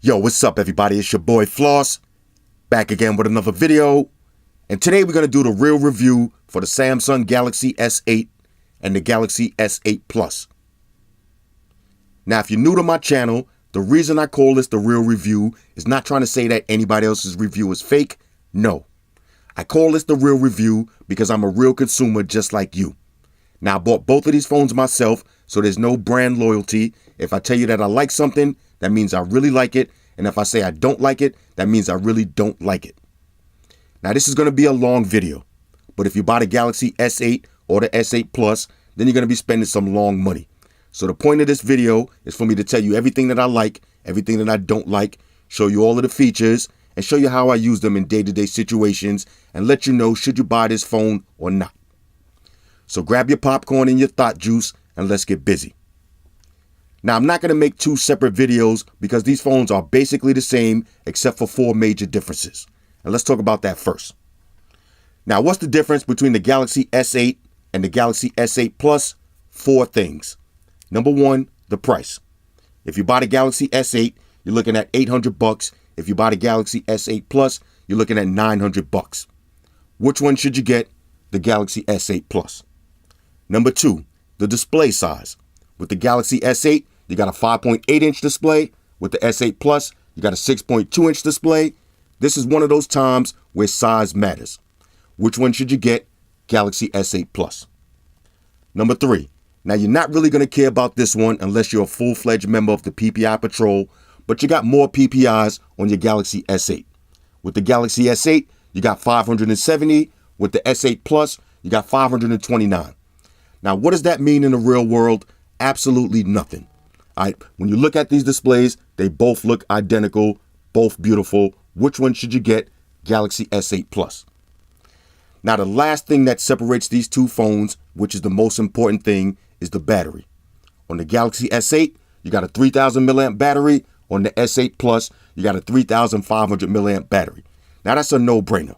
Yo, what's up everybody? It's your boy Floss, back again with another video. And today we're going to do the real review for the Samsung Galaxy S8 and the Galaxy S8 Plus. Now, if you're new to my channel, the reason I call this the real review is not trying to say that anybody else's review is fake. No. I call this the real review because I'm a real consumer just like you. Now, I bought both of these phones myself, so there's no brand loyalty. If I tell you that I like something, that means I really like it. And if I say I don't like it, that means I really don't like it. Now, this is going to be a long video. But if you buy the Galaxy S8 or the S8 Plus, then you're going to be spending some long money. So the point of this video is for me to tell you everything that I like, everything that I don't like, show you all of the features, and show you how I use them in day-to-day situations, and let you know should you buy this phone or not. So grab your popcorn and your thought juice, and let's get busy. Now, I'm not going to make two separate videos because these phones are basically the same except for 4 major differences. And let's talk about that first. Now, what's the difference between the Galaxy S8 and the Galaxy S8 Plus? 4 things. Number 1, the price. If you buy the Galaxy S8, you're looking at $800. If you buy the Galaxy S8 Plus, you're looking at $900. Which one should you get? The Galaxy S8 Plus. Number 2, the display size. With the Galaxy S8, you got a 5.8-inch display. With the S8 Plus, you got a 6.2-inch display. This is one of those times where size matters. Which one should you get? Galaxy S8 Plus. Number 3. Now, you're not really going to care about this one unless you're a full-fledged member of the PPI Patrol, but you got more PPIs on your Galaxy S8. With the Galaxy S8, you got 570. With the S8 Plus, you got 529. Now, what does that mean in the real world? Absolutely nothing. All right, when you look at these displays, they both look identical, both beautiful. Which one should you get? Galaxy S8 Plus. Now, the last thing that separates these two phones, which is the most important thing, is the battery. On the Galaxy S8, you got a 3,000 milliamp battery. On the S8 Plus, you got a 3,500 milliamp battery. Now, that's a no-brainer.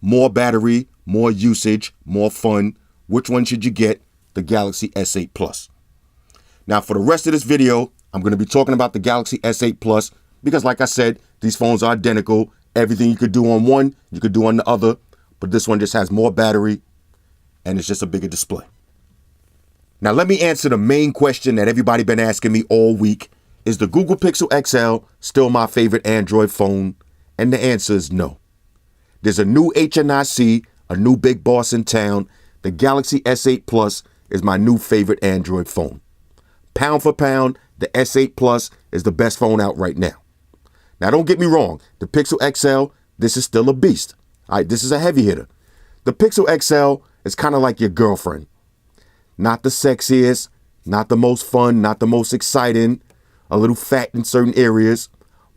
More battery, more usage, more fun. Which one should you get? The Galaxy S8 Plus. Now, for the rest of this video, I'm going to be talking about the Galaxy S8 Plus because, like I said, these phones are identical. Everything you could do on one, you could do on the other. But this one just has more battery, and it's just a bigger display. Now, let me answer the main question that everybody been asking me all week. Is the Google Pixel XL still my favorite Android phone? And the answer is no. There's a new HNIC, a new big boss in town. The Galaxy S8 Plus is my new favorite Android phone. Pound for pound, the S8 Plus is the best phone out right now. Now, don't get me wrong. The Pixel XL, this is still a beast. All right, this is a heavy hitter. The Pixel XL is kind of like your girlfriend. Not the sexiest, not the most fun, not the most exciting, a little fat in certain areas,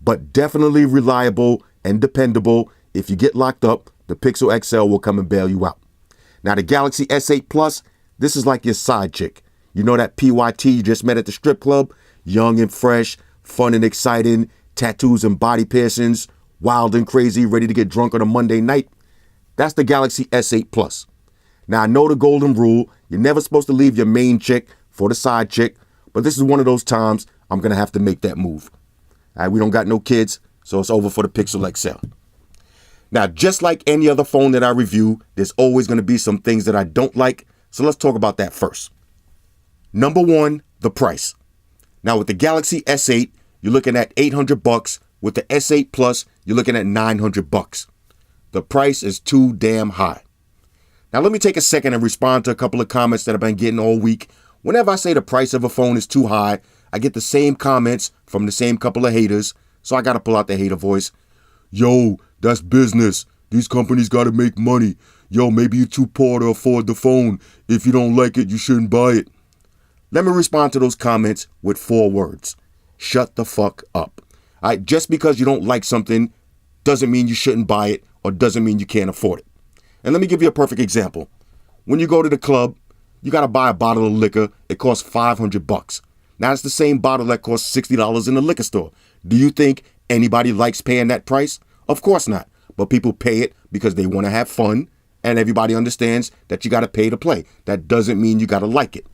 but definitely reliable and dependable. If you get locked up, the Pixel XL will come and bail you out. Now, the Galaxy S8 Plus, this is like your side chick. You know that PYT you just met at the strip club? Young and fresh, fun and exciting, tattoos and body piercings, wild and crazy, ready to get drunk on a Monday night. That's the Galaxy S8 Plus. Now, I know the golden rule. You're never supposed to leave your main chick for the side chick, but this is one of those times I'm going to have to make that move. All right, we don't got no kids, so it's over for the Pixel XL. Now, just like any other phone that I review, there's always going to be some things that I don't like, so let's talk about that first. Number 1, the price. Now, with the Galaxy S8, you're looking at $800. With the S8 Plus, you're looking at $900. The price is too damn high. Now, let me take a second and respond to a couple of comments that I've been getting all week. Whenever I say the price of a phone is too high, I get the same comments from the same couple of haters, so I got to pull out the hater voice. Yo, that's business. These companies got to make money. Yo, maybe you're too poor to afford the phone. If you don't like it, you shouldn't buy it. Let me respond to those comments with 4 words. Shut the fuck up. All right, just because you don't like something doesn't mean you shouldn't buy it or doesn't mean you can't afford it. And let me give you a perfect example. When you go to the club, you got to buy a bottle of liquor. It costs $500. Now, it's the same bottle that costs $60 in the liquor store. Do you think anybody likes paying that price? Of course not. But people pay it because they want to have fun, and everybody understands that you got to pay to play. That doesn't mean you got to like it.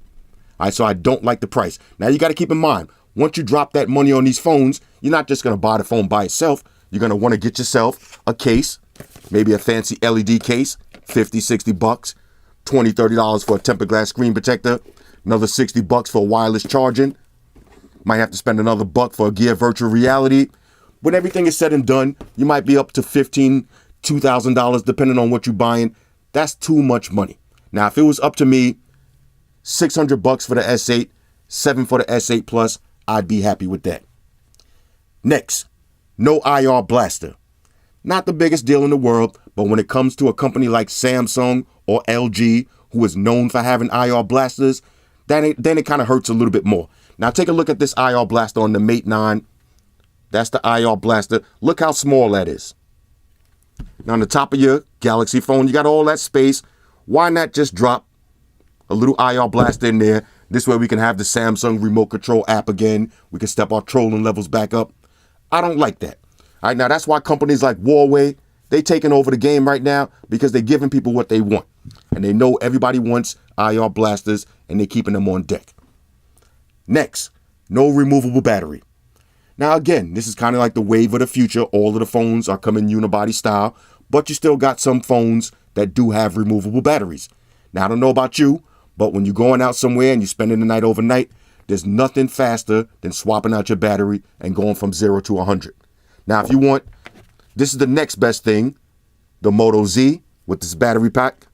All right, so I don't like the price. Now, you got to keep in mind, once you drop that money on these phones, you're not just going to buy the phone by itself. You're going to want to get yourself a case, maybe a fancy LED case, 50, 60 bucks, $20, $30 for a tempered glass screen protector, another 60 bucks for wireless charging. Might have to spend another buck for a Gear virtual reality. When everything is said and done, you might be up to $1,500, $2,000 depending on what you're buying. That's too much money. Now, if it was up to me, 600 bucks for the S8, 7 for the S8 Plus, I'd be happy with that. Next, no IR blaster. Not the biggest deal in the world, but when it comes to a company like Samsung or LG, who is known for having IR blasters, then it kind of hurts a little bit more. Now take a look at this IR blaster on the Mate 9. That's the IR blaster. Look how small that is. Now on the top of your Galaxy phone, you got all that space. Why not just drop a little IR blaster in there? This way we can have the Samsung remote control app again. We can step our trolling levels back up. I don't like that. All right, now that's why companies like Huawei, they taking over the game right now because they're giving people what they want. And they know everybody wants IR blasters and they're keeping them on deck. Next, no removable battery. Now again, this is kind of like the wave of the future. All of the phones are coming unibody style, but you still got some phones that do have removable batteries. Now I don't know about you, but when you're going out somewhere and you're spending the night overnight, there's nothing faster than swapping out your battery and going from 0 to 100. Now if you want, this is the next best thing, the Moto Z with this battery pack.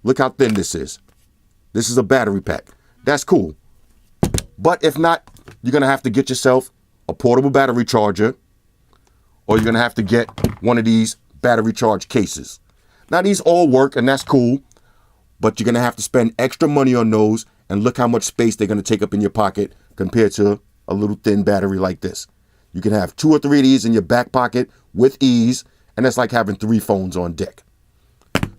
Look how thin this is. This is a battery pack. That's cool. But if not, you're going to have to get yourself a portable battery charger, or you're going to have to get one of these battery charge cases. Now these all work and that's cool, but you're going to have to spend extra money on those, and look how much space they're going to take up in your pocket compared to a little thin battery like this. You can have 2 or 3 of these in your back pocket with ease, and that's like having 3 phones on deck.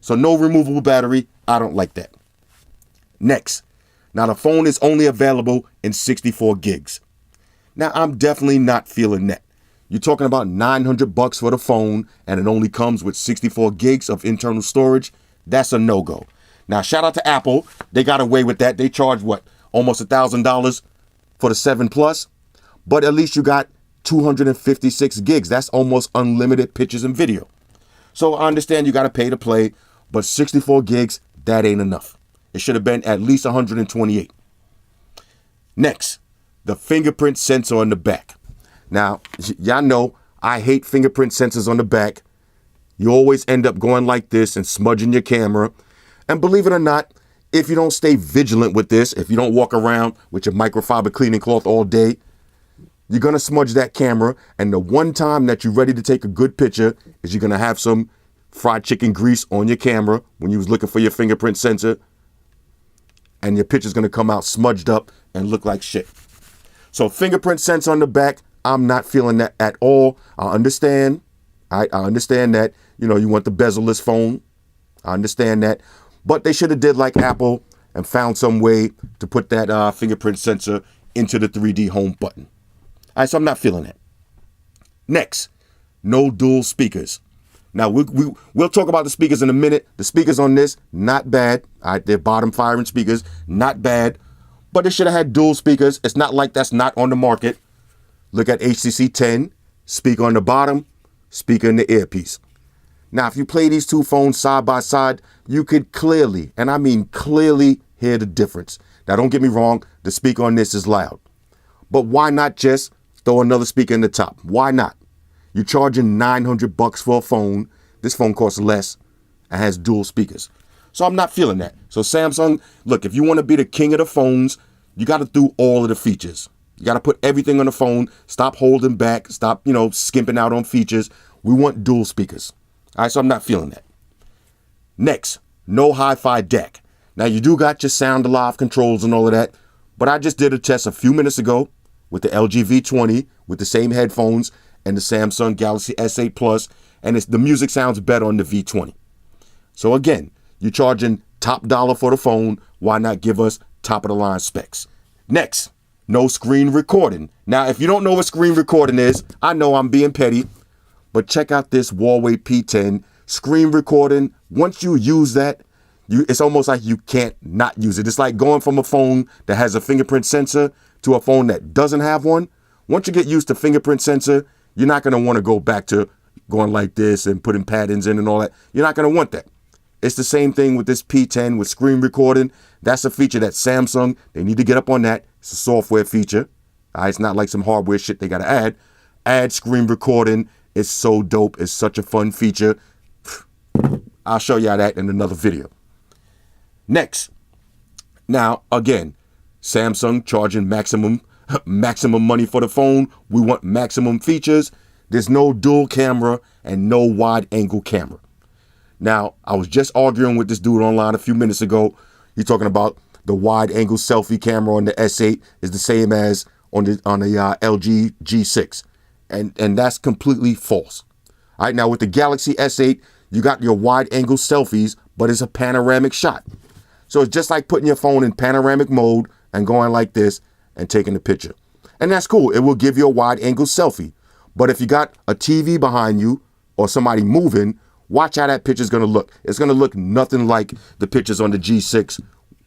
So no removable battery. I don't like that. Next. Now the phone is only available in 64 gigs. Now I'm definitely not feeling that. You're talking about 900 bucks for the phone and it only comes with 64 gigs of internal storage. That's a no-go. Now shout out to Apple. They got away with that. They charge what? Almost $1,000 for the 7 Plus. But at least you got 256 gigs. That's almost unlimited pictures and video. So I understand you got to pay to play, but 64 gigs, that ain't enough. It should have been at least 128. Next, the fingerprint sensor on the back. Now, y'all know I hate fingerprint sensors on the back. You always end up going like this and smudging your camera. And believe it or not, if you don't stay vigilant with this, if you don't walk around with your microfiber cleaning cloth all day, you're going to smudge that camera. And the one time that you're ready to take a good picture is you're going to have some fried chicken grease on your camera when you was looking for your fingerprint sensor. And your picture's going to come out smudged up and look like shit. So fingerprint sensor on the back, I'm not feeling that at all. I understand. I understand that, you know, you want the bezel-less phone. I understand that. But they should have did like Apple and found some way to put that fingerprint sensor into the 3D home button. All right, so I'm not feeling that. Next, no dual speakers. Now, we'll talk about the speakers in a minute. The speakers on this, not bad. All right, they're bottom firing speakers, not bad. But they should have had dual speakers. It's not like that's not on the market. Look at HTC 10, speaker on the bottom, speaker in the earpiece. Now, if you play these two phones side by side, you could clearly, and I mean clearly, hear the difference. Now, don't get me wrong, the speaker on this is loud. But why not just throw another speaker in the top? Why not? You're charging 900 bucks for a phone. This phone costs less and has dual speakers. So I'm not feeling that. So Samsung, look, if you want to be the king of the phones, you got to do all of the features. You got to put everything on the phone. Stop holding back. Stop, skimping out on features. We want dual speakers. All right, so I'm not feeling that. Next, no hi-fi DAC. Now, you do got your sound alive controls and all of that, but I just did a test a few minutes ago with the LG V20 with the same headphones and the Samsung Galaxy S8 Plus, and the music sounds better on the V20. So again, you're charging top dollar for the phone. Why not give us top of the line specs? Next, no screen recording. Now, if you don't know what screen recording is, I know I'm being petty, but check out this Huawei P10 screen recording. Once you use that, it's almost like you can't not use it. It's like going from a phone that has a fingerprint sensor to a phone that doesn't have one, once you get used to fingerprint sensor, you're not going to want to go back to going like this and putting patterns in and all that. You're not going to want that. It's the same thing with this P10 with screen recording. That's a feature that Samsung, they need to get up on that. It's a software feature. It's not like some hardware shit they got to add. Add screen recording. It's so dope. It's such a fun feature. I'll show y'all that in another video. Next. Now, again, Samsung charging maximum money for the phone. We want maximum features. There's no dual camera and no wide angle camera. Now, I was just arguing with this dude online a few minutes ago. He's talking about the wide angle selfie camera on the S8 is the same as on the LG G6. And that's completely false. All right, now with the Galaxy S8, you got your wide angle selfies, but it's a panoramic shot. So it's just like putting your phone in panoramic mode and going like this and taking a picture. And that's cool. It will give you a wide angle selfie. But if you got a TV behind you or somebody moving, watch how that picture's going to look. It's going to look nothing like the pictures on the G6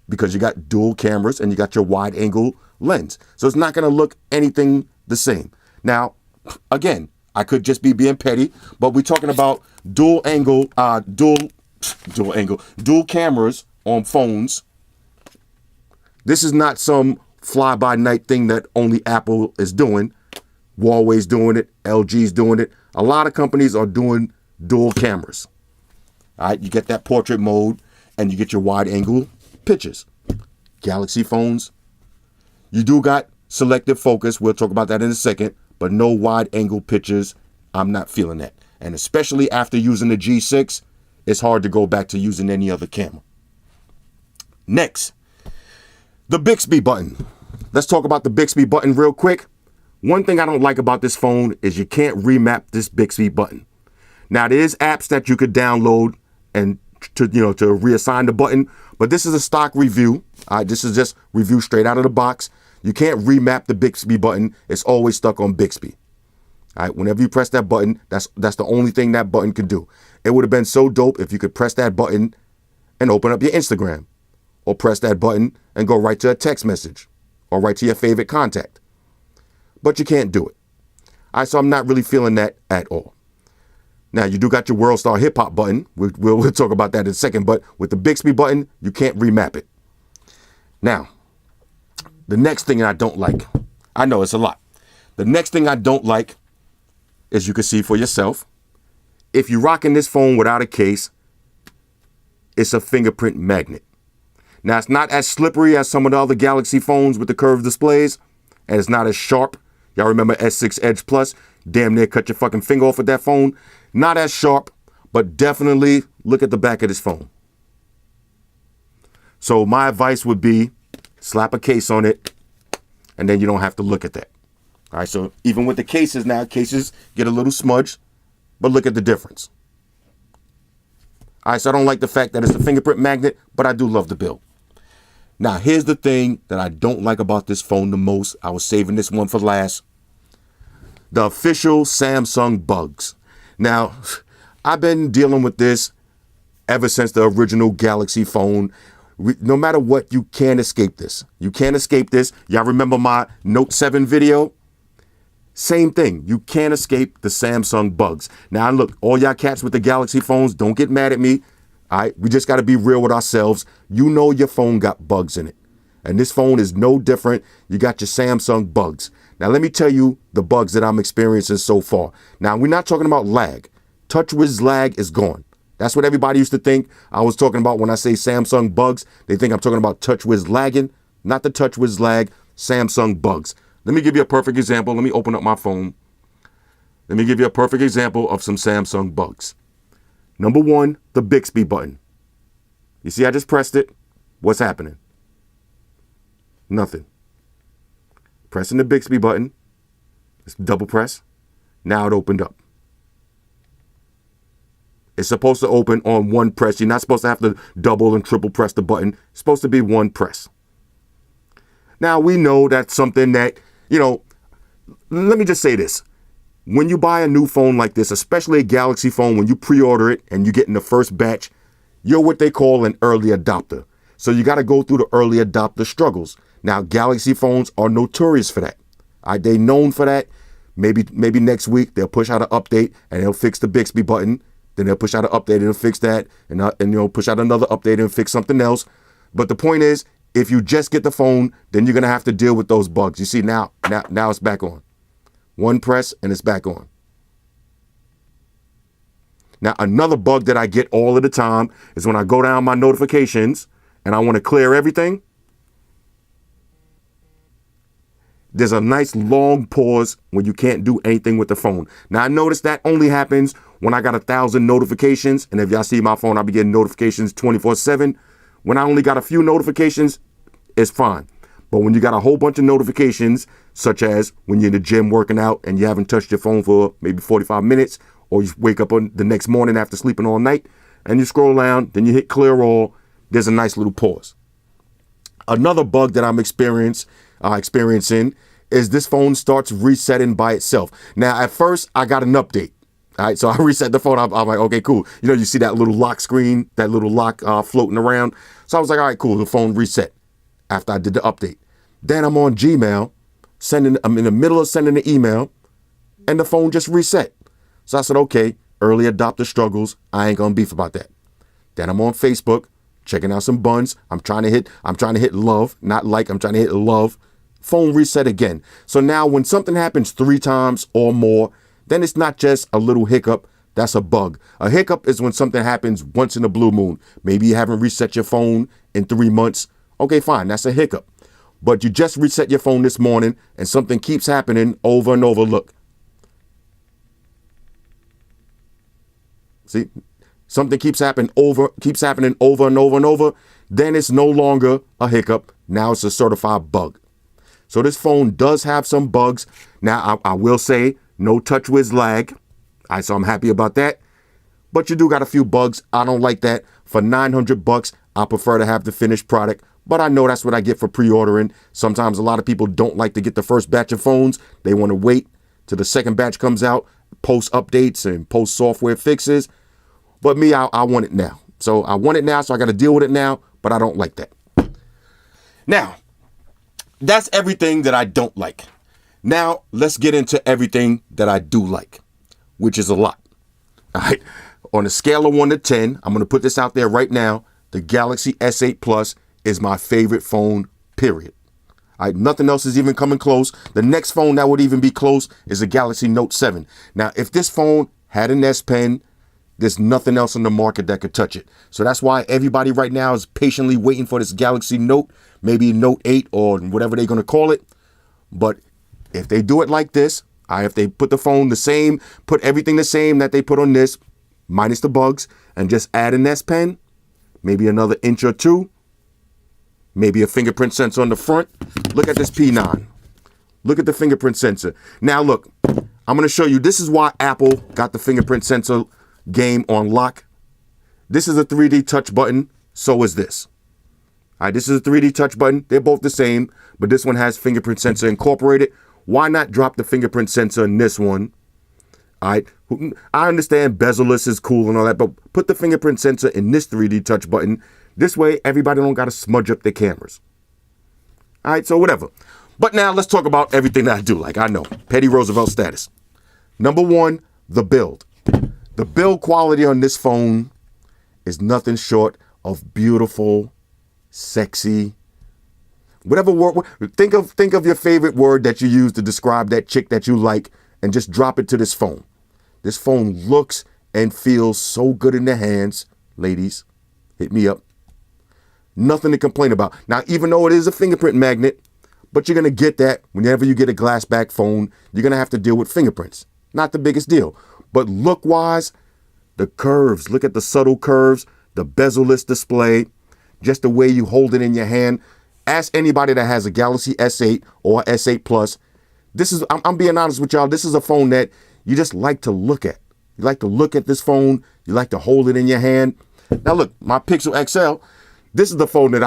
because you got dual cameras and you got your wide angle lens. So it's not going to look anything the same. Now, again, I could just be being petty, but we're talking about dual cameras on phones. This is not some fly-by-night thing that only Apple is doing. Huawei's doing it. LG's doing it. A lot of companies are doing dual cameras. All right, you get that portrait mode and you get your wide-angle pictures. Galaxy phones, you do got selective focus. We'll talk about that in a second, but no wide-angle pictures. I'm not feeling that. And especially after using the G6, it's hard to go back to using any other camera. Next, the Bixby button. Let's talk about the Bixby button real quick. One thing I don't like about this phone is you can't remap this Bixby button. Now, there's apps that you could download and to reassign the button, but this is a stock review. This is just review straight out of the box. You can't remap the Bixby button. It's always stuck on Bixby. All right, whenever you press that button, that's the only thing that button can do. It would have been so dope if you could press that button and open up your Instagram, or press that button and go right to a text message, or right to your favorite contact. But you can't do it. All right, so I'm not really feeling that at all. Now, you do got your World Star Hip Hop button. We'll talk about that in a second, but with the Bixby button, you can't remap it. Now, the next thing I don't like, I know it's a lot. The next thing I don't like, as you can see for yourself, if you're rocking this phone without a case, it's a fingerprint magnet. Now, it's not as slippery as some of the other Galaxy phones with the curved displays, and it's not as sharp. Y'all remember S6 Edge Plus? Damn near cut your fucking finger off with that phone. Not as sharp, but definitely look at the back of this phone. So my advice would be slap a case on it, and then you don't have to look at that. All right, so even with the cases now, cases get a little smudged, but look at the difference. All right, so I don't like the fact that it's a fingerprint magnet, but I do love the build. Now, here's the thing that I don't like about this phone the most. I was saving this one for last. The official Samsung bugs. Now, I've been dealing with this ever since the original Galaxy phone. No matter what, you can't escape this. You can't escape this. Y'all remember my Note 7 video? Same thing. You can't escape the Samsung bugs. Now, look, all y'all cats with the Galaxy phones, don't get mad at me. All right, we just got to be real with ourselves. You know your phone got bugs in it. And this phone is no different. You got your Samsung bugs. Now, let me tell you the bugs that I'm experiencing so far. Now, we're not talking about lag. TouchWiz lag is gone. That's what everybody used to think I was talking about when I say Samsung bugs. They think I'm talking about TouchWiz lagging. Not the TouchWiz lag, Samsung bugs. Let me give you a perfect example. Let me open up my phone. Let me give you a perfect example of some Samsung bugs. Number one, the Bixby button. You see, I just pressed it. What's happening? Nothing. Pressing the Bixby button. It's double press. Now it opened up. It's supposed to open on one press. You're not supposed to have to double and triple press the button. It's supposed to be one press. Now, we know that's something that, let me just say this. When you buy a new phone like this, especially a Galaxy phone, when you pre-order it and you get in the first batch, you're what they call an early adopter. So you got to go through the early adopter struggles. Now, Galaxy phones are notorious for that. They known for that. Maybe next week they'll push out an update and they'll fix the Bixby button. Then they'll push out an update and they'll fix that, and push out another update and fix something else. But the point is, if you just get the phone, then you're gonna have to deal with those bugs. You see now it's back on. One press and it's back on. Now, another bug that I get all of the time is when I go down my notifications and I want to clear everything. There's a nice long pause when you can't do anything with the phone. Now, I notice that only happens when I got 1,000 notifications. And if y'all see my phone, I'll be getting notifications 24/7. When I only got a few notifications, it's fine. But when you got a whole bunch of notifications, such as when you're in the gym working out and you haven't touched your phone for maybe 45 minutes, or you wake up on the next morning after sleeping all night and you scroll down, then you hit clear all, there's a nice little pause. Another bug that I'm experiencing is this phone starts resetting by itself. Now, at first, I got an update. All right, so I reset the phone. I'm like, okay, cool. You see that little lock screen, that little lock floating around. So I was like, all right, cool. The phone reset after I did the update. Then I'm on Gmail, I'm in the middle of sending the email, and the phone just reset. So I said, okay, early adopter struggles. I ain't gonna beef about that. Then I'm on Facebook, checking out some buns. I'm trying to hit love, not like, I'm trying to hit love. Phone reset again. So now when something happens 3 times or more, then it's not just a little hiccup, that's a bug. A hiccup is when something happens once in a blue moon. Maybe you haven't reset your phone in 3 months. Okay, fine, that's a hiccup. But you just reset your phone this morning and something keeps happening over and over. Look. See, something keeps happening over and over and over. Then it's no longer a hiccup. Now it's a certified bug. So this phone does have some bugs. Now, I will say no TouchWiz lag. So I'm happy about that. But you do got a few bugs. I don't like that. For $900, I prefer to have the finished product. But I know that's what I get for pre-ordering. Sometimes a lot of people don't like to get the first batch of phones. They want to wait till the second batch comes out, post updates and post software fixes. But me, I want it now. So I want it now, so I got to deal with it now. But I don't like that. Now, that's everything that I don't like. Now, let's get into everything that I do like, which is a lot. All right. On a scale of 1 to 10, I'm going to put this out there right now. The Galaxy S8 Plus is my favorite phone, period. All right. Nothing else is even coming close. The next phone that would even be close is the Galaxy Note 7. Now, if this phone had an S Pen, there's nothing else on the market that could touch it. So that's why everybody right now is patiently waiting for this Galaxy Note, maybe Note 8 or whatever they're going to call it. But if they do it like this, if they put the phone the same, put everything the same that they put on this, minus the bugs, and just add an S Pen, maybe another inch or 2, maybe a fingerprint sensor on the front. Look at this P9. Look at the fingerprint sensor. Now look, I'm going to show you, this is why Apple got the fingerprint sensor game on lock. This is a 3D touch button. So is this. All right, this is a 3D touch button. They're both the same, but this one has fingerprint sensor incorporated. Why not drop the fingerprint sensor in this one? All right, I understand bezel-less is cool and all that, but put the fingerprint sensor in this 3D touch button. This way, everybody don't got to smudge up their cameras. All right, so whatever. But now let's talk about everything that I do. Like, I know, Petty Roosevelt status. Number 1, the build. The build quality on this phone is nothing short of beautiful, sexy, whatever word. Think of your favorite word that you use to describe that chick that you like and just drop it to this phone. This phone looks and feels so good in the hands. Ladies, hit me up. Nothing to complain about. Now, even though it is a fingerprint magnet, but you're going to get that whenever you get a glass back phone, you're going to have to deal with fingerprints. Not the biggest deal. But look-wise, the curves, look at the subtle curves, the bezel-less display, just the way you hold it in your hand. Ask anybody that has a Galaxy S8 or S8 Plus. I'm being honest with y'all, this is a phone that you just like to look at. You like to look at this phone. You like to hold it in your hand. Now look, my Pixel XL, this is the phone that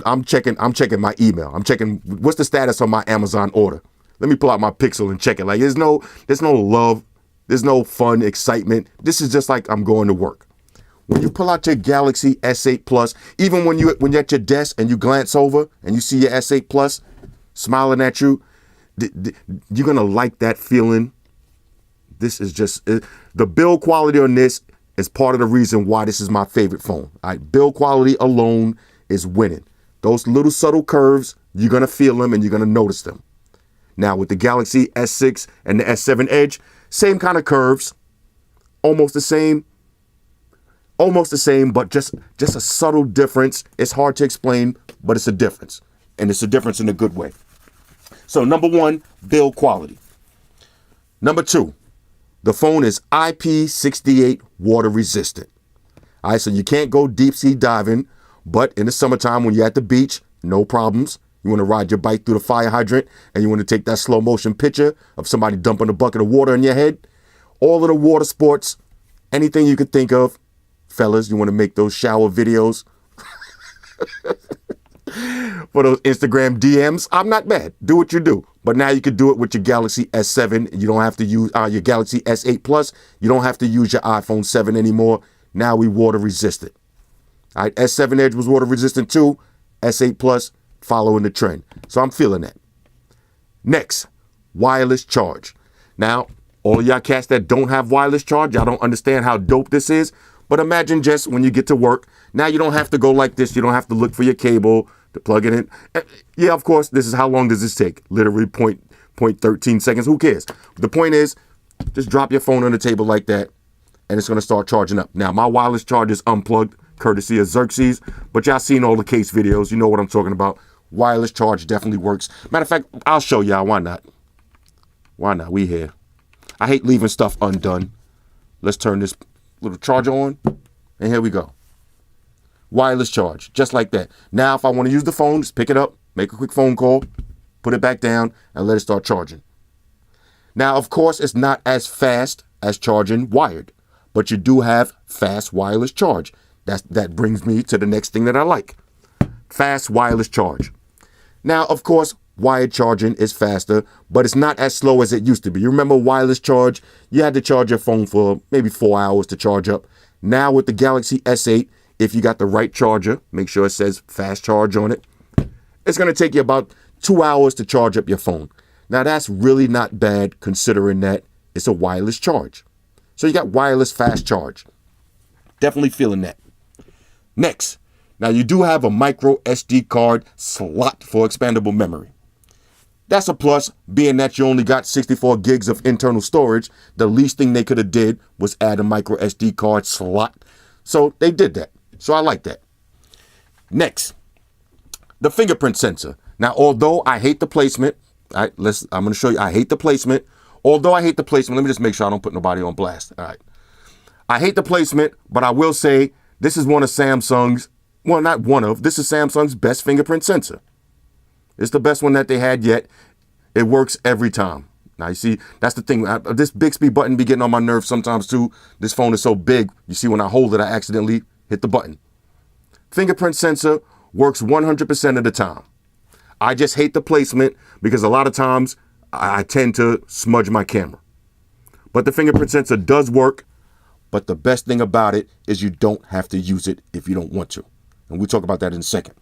I'm checking my email. I'm checking what's the status on my Amazon order. Let me pull out my Pixel and check it. Like there's no love. There's no fun, excitement. This is just like I'm going to work. when you pull out your Galaxy S8 Plus, even when you're at your desk and you glance over and you see your S8 Plus smiling at you, you're going to like that feeling. This is just, the build quality on this is part of the reason why this is my favorite phone. All right, build quality alone is winning. Those little subtle curves, you're going to feel them and you're going to notice them. Now with the Galaxy S6 and the S7 Edge, same kind of curves, almost the same, but just a subtle difference. It's hard to explain, but it's a difference, and it's a difference in a good way. So number one, build quality. Number two, the phone is IP68 water resistant. All right, so you can't go deep sea diving, but in the summertime when you're at the beach, no problems. You want to ride your bike through the fire hydrant and you want to take that slow motion picture of somebody dumping a bucket of water in your head. All of the water sports, anything you could think of, fellas, you want to make those shower videos for those Instagram DMs. I'm not mad. Do what you do. But now you could do it with your Galaxy S7. You don't have to use your Galaxy S8 Plus. You don't have to use your iPhone 7 anymore. Now we water resistant. All right, S7 Edge was water resistant too. S8 Plus following the trend. So I'm feeling that. Next, wireless charge. Now, all y'all cats that don't have wireless charge, y'all don't understand how dope this is. But imagine just when you get to work, now you don't have to go like this. You don't have to look for your cable to plug it in. Yeah, of course, this is how long does this take? Literally 0.13 seconds. Who cares? The point is, just drop your phone on the table like that, and it's going to start charging up. Now, my wireless charge is unplugged, courtesy of Xerxes, but y'all seen all the case videos. You know what I'm talking about. Wireless charge definitely works. Matter of fact, I'll show y'all. Why not? Why not? We here. I hate leaving stuff undone. Let's turn this little charger on, and here we go. Wireless charge, just like that. Now, if I want to use the phone, just pick it up, make a quick phone call, put it back down, and let it start charging. Now, of course, it's not as fast as charging wired, but you do have fast wireless charge. That brings me to the next thing that I like. Fast wireless charge. Now, of course, wired charging is faster, but it's not as slow as it used to be. You remember wireless charge? You had to charge your phone for maybe 4 hours to charge up. Now with the Galaxy S8, if you got the right charger, make sure it says fast charge on it, it's going to take you about 2 hours to charge up your phone. Now that's really not bad considering that it's a wireless charge. So you got wireless fast charge. Definitely feeling that. Next, now you do have a micro SD card slot for expandable memory. That's a plus, being that you only got 64 gigs of internal storage. The least thing they could have did was add a micro SD card slot. So they did that. So I like that. Next, the fingerprint sensor. Now, although I hate the placement, I'm going to show you, I hate the placement. Although I hate the placement, let me just make sure I don't put nobody on blast. All right. I hate the placement, but I will say this is one of Samsung's, well, not one of, this is Samsung's best fingerprint sensor. It's the best one that they had yet. It works every time. Now, you see, that's the thing. This Bixby button be getting on my nerves sometimes, too. This phone is so big. You see, when I hold it, I accidentally hit the button. Fingerprint sensor works 100% of the time. I just hate the placement because a lot of times I tend to smudge my camera. But the fingerprint sensor does work. But the best thing about it is you don't have to use it if you don't want to. And we'll talk about that in a second.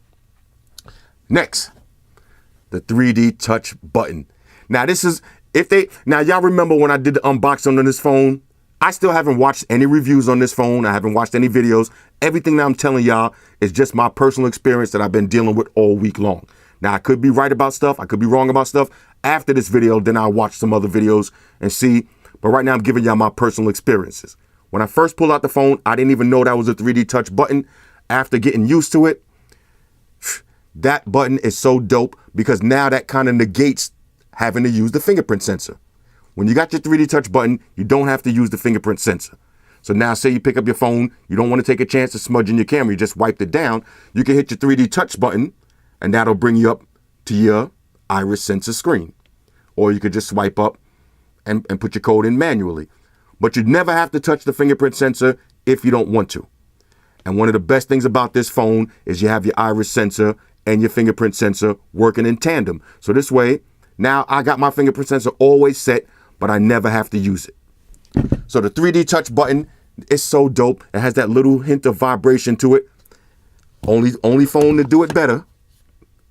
Next, the 3D touch button. Now now y'all remember when I did the unboxing on this phone? I still haven't watched any reviews on this phone. I haven't watched any videos. Everything that I'm telling y'all is just my personal experience that I've been dealing with all week long. Now, I could be right about stuff. I could be wrong about stuff. After this video, then I'll watch some other videos and see. But right now, I'm giving y'all my personal experiences. When I first pulled out the phone, I didn't even know that was a 3D touch button. After getting used to it, that button is so dope because now that kind of negates having to use the fingerprint sensor. When you got your 3D touch button, you don't have to use the fingerprint sensor. So now say you pick up your phone, you don't want to take a chance of smudging your camera, you just wiped it down. You can hit your 3D touch button and that'll bring you up to your iris sensor screen. Or you could just swipe up and put your code in manually. But you'd never have to touch the fingerprint sensor if you don't want to. And one of the best things about this phone is you have your iris sensor and your fingerprint sensor working in tandem. So this way, now I got my fingerprint sensor always set, but I never have to use it. So the 3D touch button It's so dope. It has that little hint of vibration to it. Only phone to do it better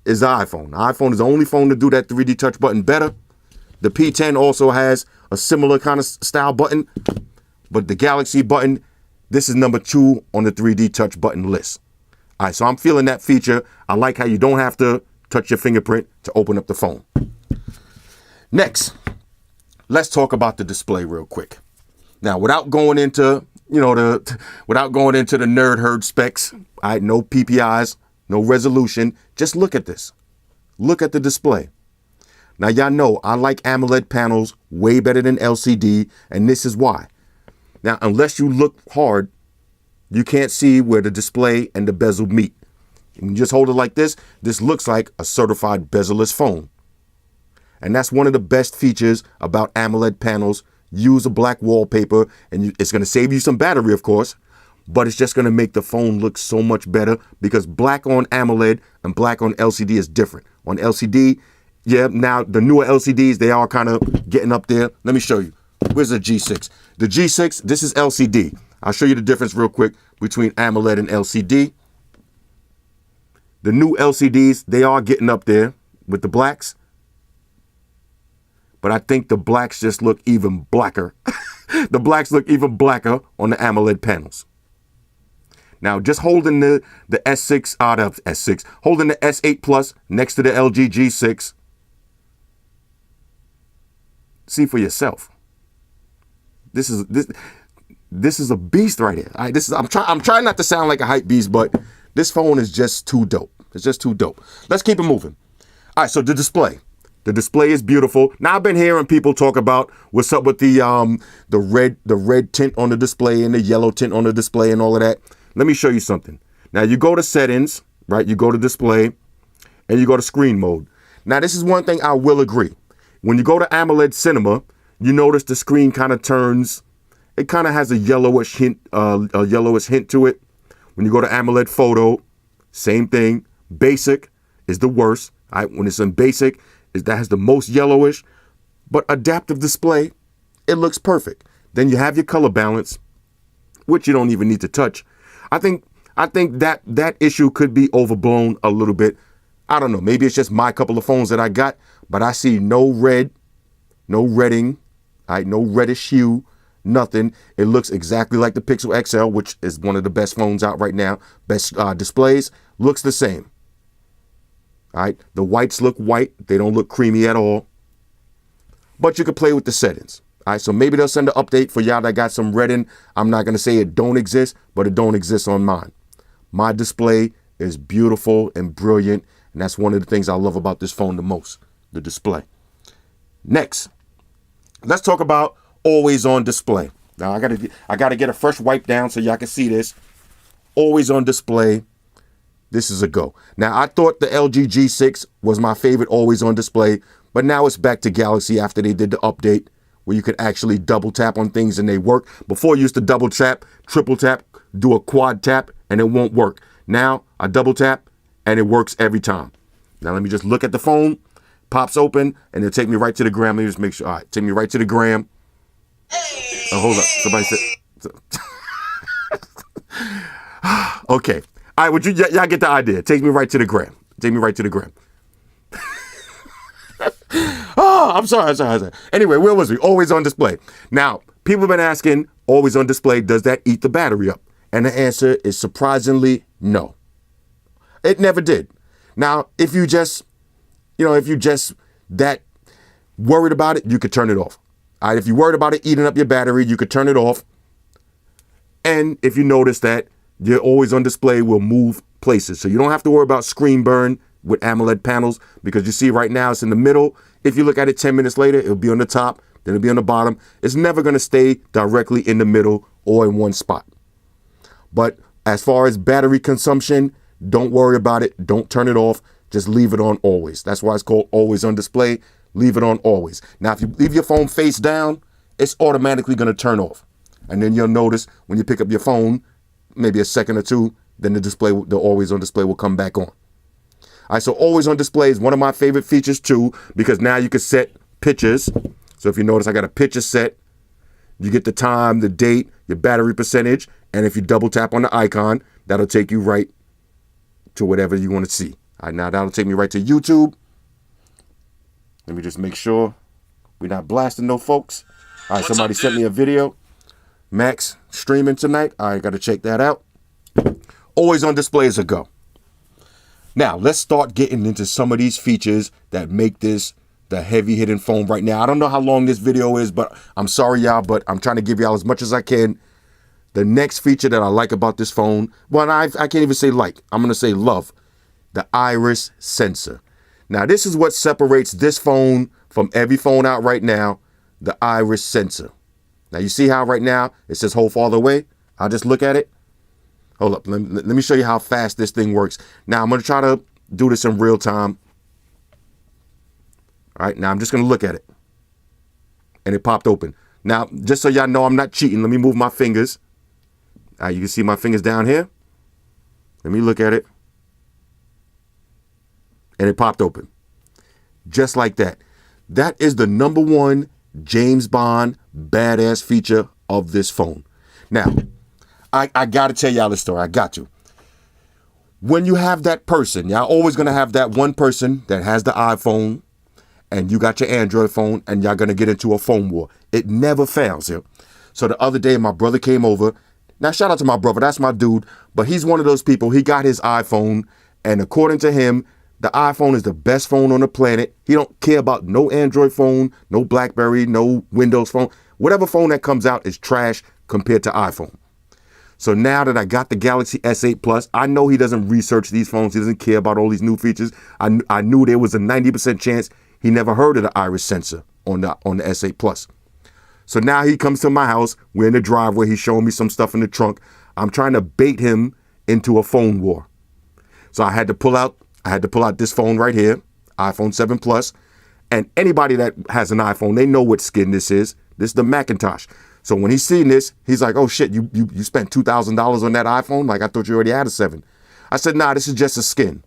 is the iPhone. The iPhone is the only phone to do that 3D touch button better. The P10 also has a similar kind of style button, but the Galaxy button, this is number 2 on the 3D touch button list. All right, so I'm feeling that feature. I like how you don't have to touch your fingerprint to open up the phone. Next, let's talk about the display real quick. Now, without going into, without going into the nerd herd specs, all right, no PPIs, no resolution, just look at this. Look at the display. Now, y'all know I like AMOLED panels way better than LCD, and this is why. Now, unless you look hard, you can't see where the display and the bezel meet. You can just hold it like this. This looks like a certified bezel-less phone. And that's one of the best features about AMOLED panels. Use a black wallpaper, and it's going to save you some battery, of course, but it's just going to make the phone look so much better because black on AMOLED and black on LCD is different. On LCD, yeah, now the newer LCDs, they are kind of getting up there. Let me show you. Where's the G6? The G6, this is LCD. I'll show you the difference real quick between AMOLED and LCD. The new LCDs, they are getting up there with the blacks. But I think the blacks just look even blacker. The blacks look even blacker on the AMOLED panels. Now, just holding the S6 out of S6, holding the S8 Plus next to the LG G6, see for yourself. This is a beast right here. All right, I'm trying not to sound like a hype beast, but this phone is just too dope. It's just too dope. Let's keep it moving. All right, so the display. The display is beautiful. Now, I've been hearing people talk about what's up with the red tint on the display and the yellow tint on the display and all of that. Let me show you something. Now, you go to settings, right? You go to display and you go to screen mode. Now, this is one thing I will agree. When you go to AMOLED Cinema, you notice the screen kind of turns. It kind of has a yellowish hint to it. When you go to AMOLED Photo, same thing. Basic is the worst. All right? When it's in basic, that has the most yellowish, but adaptive display, it looks perfect. Then you have your color balance, which you don't even need to touch. I think that issue could be overblown a little bit. I don't know. Maybe it's just my couple of phones that I got, but I see no red, no redding, all right, no reddish hue, nothing. It looks exactly like the Pixel XL, which is one of the best phones out right now. Best displays, looks the same. All right, the whites look white. They don't look creamy at all. But you can play with the settings. All right, so maybe they'll send an update for y'all that got some redding. I'm not going to say it don't exist, but it don't exist on mine. My display is beautiful and brilliant, and that's one of the things I love about this phone the most, the display. Next, let's talk about always on display. Now, I gotta get a fresh wipe down so y'all can see this. Always on display. This is a go. Now, I thought the LG G6 was my favorite always on display, but now it's back to Galaxy after they did the update where you could actually double tap on things and they work. Before, you used to double tap, triple tap, do a quad tap, and it won't work. Now, I double tap, and it works every time. Now, let me just look at the phone. Pops open, and it'll take me right to the gram. Let me just make sure. All right, take me right to the gram. Oh, hold up. Somebody said... Okay. All right, y'all get the idea. Take me right to the gram. Take me right to the gram. Oh, I'm sorry. Anyway, where was we? Always on display. Now, people have been asking, always on display, does that eat the battery up? And the answer is surprisingly no. It never did. Now, if you just that worried about it, you could turn it off. All right, if you're worried about it eating up your battery, you could turn it off. And if you notice that your always on display will move places. So you don't have to worry about screen burn with AMOLED panels because you see right now it's in the middle. If you look at it 10 minutes later, it'll be on the top, then it'll be on the bottom. It's never going to stay directly in the middle or in one spot. But as far as battery consumption, don't worry about it. Don't turn it off. Just leave it on always. That's why it's called always on display. Leave it on always. Now, if you leave your phone face down, it's automatically going to turn off. And then you'll notice when you pick up your phone, maybe a second or two, then the always on display will come back on. All right, so always on display is one of my favorite features too, because now you can set pictures. So if you notice, I got a picture set. You get the time, the date, your battery percentage, and if you double tap on the icon, that'll take you right to whatever you want to see. All right, now that'll take me right to YouTube. Let me just make sure we're not blasting no folks. All right, somebody sent me a video. Max streaming tonight. All right, got to check that out. Always on display as a go. Now, let's start getting into some of these features that make this the heavy hitting phone right now. I don't know how long this video is, but I'm sorry, y'all, but I'm trying to give y'all as much as I can. The next feature that I like about this phone, well, I can't even say like, I'm going to say love, the iris sensor. Now, this is what separates this phone from every phone out right now, the iris sensor. Now, you see how right now it says hold farther away? I'll just look at it. Hold up. Let me show you how fast this thing works. Now, I'm going to try to do this in real time. All right, now I'm just going to look at it. And it popped open. Now, just so y'all know I'm not cheating, let me move my fingers. All right, you can see my fingers down here. Let me look at it. And it popped open. Just like that. That is the #1 James Bond badass feature of this phone. Now, I got to tell y'all this story. I got to. When you have that person, y'all always going to have that one person that has the iPhone and you got your Android phone and y'all going to get into a phone war. It never fails here. So the other day, my brother came over. Now, shout out to my brother. That's my dude. But he's one of those people. He got his iPhone. And according to him, the iPhone is the best phone on the planet. He don't care about no Android phone, no BlackBerry, no Windows phone. Whatever phone that comes out is trash compared to iPhone. So now that I got the Galaxy S8 Plus, I know he doesn't research these phones. He doesn't care about all these new features. I knew there was a 90% chance he never heard of the iris sensor on the S8 Plus. So now he comes to my house. We're in the driveway. He's showing me some stuff in the trunk. I'm trying to bait him into a phone war. So I had to pull out this phone right here, iPhone 7 Plus. And anybody that has an iPhone, they know what skin this is. This is the Macintosh. So when he's seen this, he's like, oh shit, you spent $2,000 on that iPhone? Like, I thought you already had a 7. I said, nah, this is just a skin.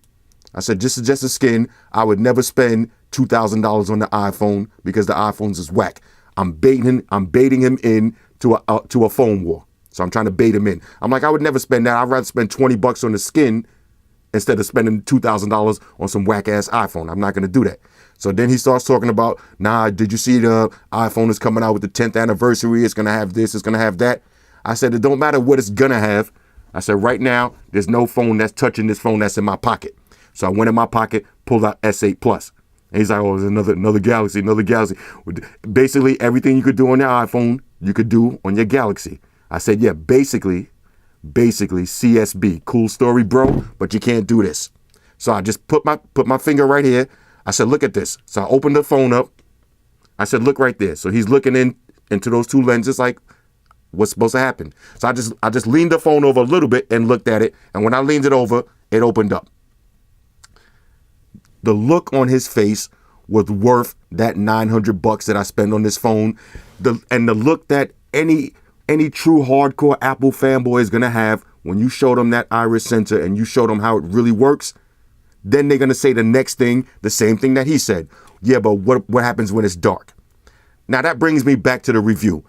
I said, this is just a skin. I would never spend $2,000 on the iPhone because the iPhones is whack. I'm baiting him in to a phone war. So I'm trying to bait him in. I'm like, I would never spend that. I'd rather spend $20 on the skin instead of spending $2,000 on some whack ass iPhone. I'm not going to do that. So then he starts talking about, nah, did you see the iPhone is coming out with the 10th anniversary? It's going to have this, it's going to have that. I said, it don't matter what it's going to have. I said, right now, there's no phone that's touching this phone that's in my pocket. So I went in my pocket, pulled out S8 Plus. And he's like, oh, there's another Galaxy. Basically, everything you could do on your iPhone, you could do on your Galaxy. I said, yeah, basically CSB. Cool story, bro, but you can't do this. So I just put my finger right here. I said, look at this. So I opened the phone up. I said, look right there. So he's looking into those two lenses like, what's supposed to happen? So I just leaned the phone over a little bit and looked at it. And when I leaned it over, it opened up. The look on his face was worth that $900 that I spent on this phone. The look that any true hardcore Apple fanboy is gonna have when you show them that iris sensor and you show them how it really works. Then they're gonna say the next thing, the same thing that he said. Yeah, but what happens when it's dark? Now that brings me back to the review.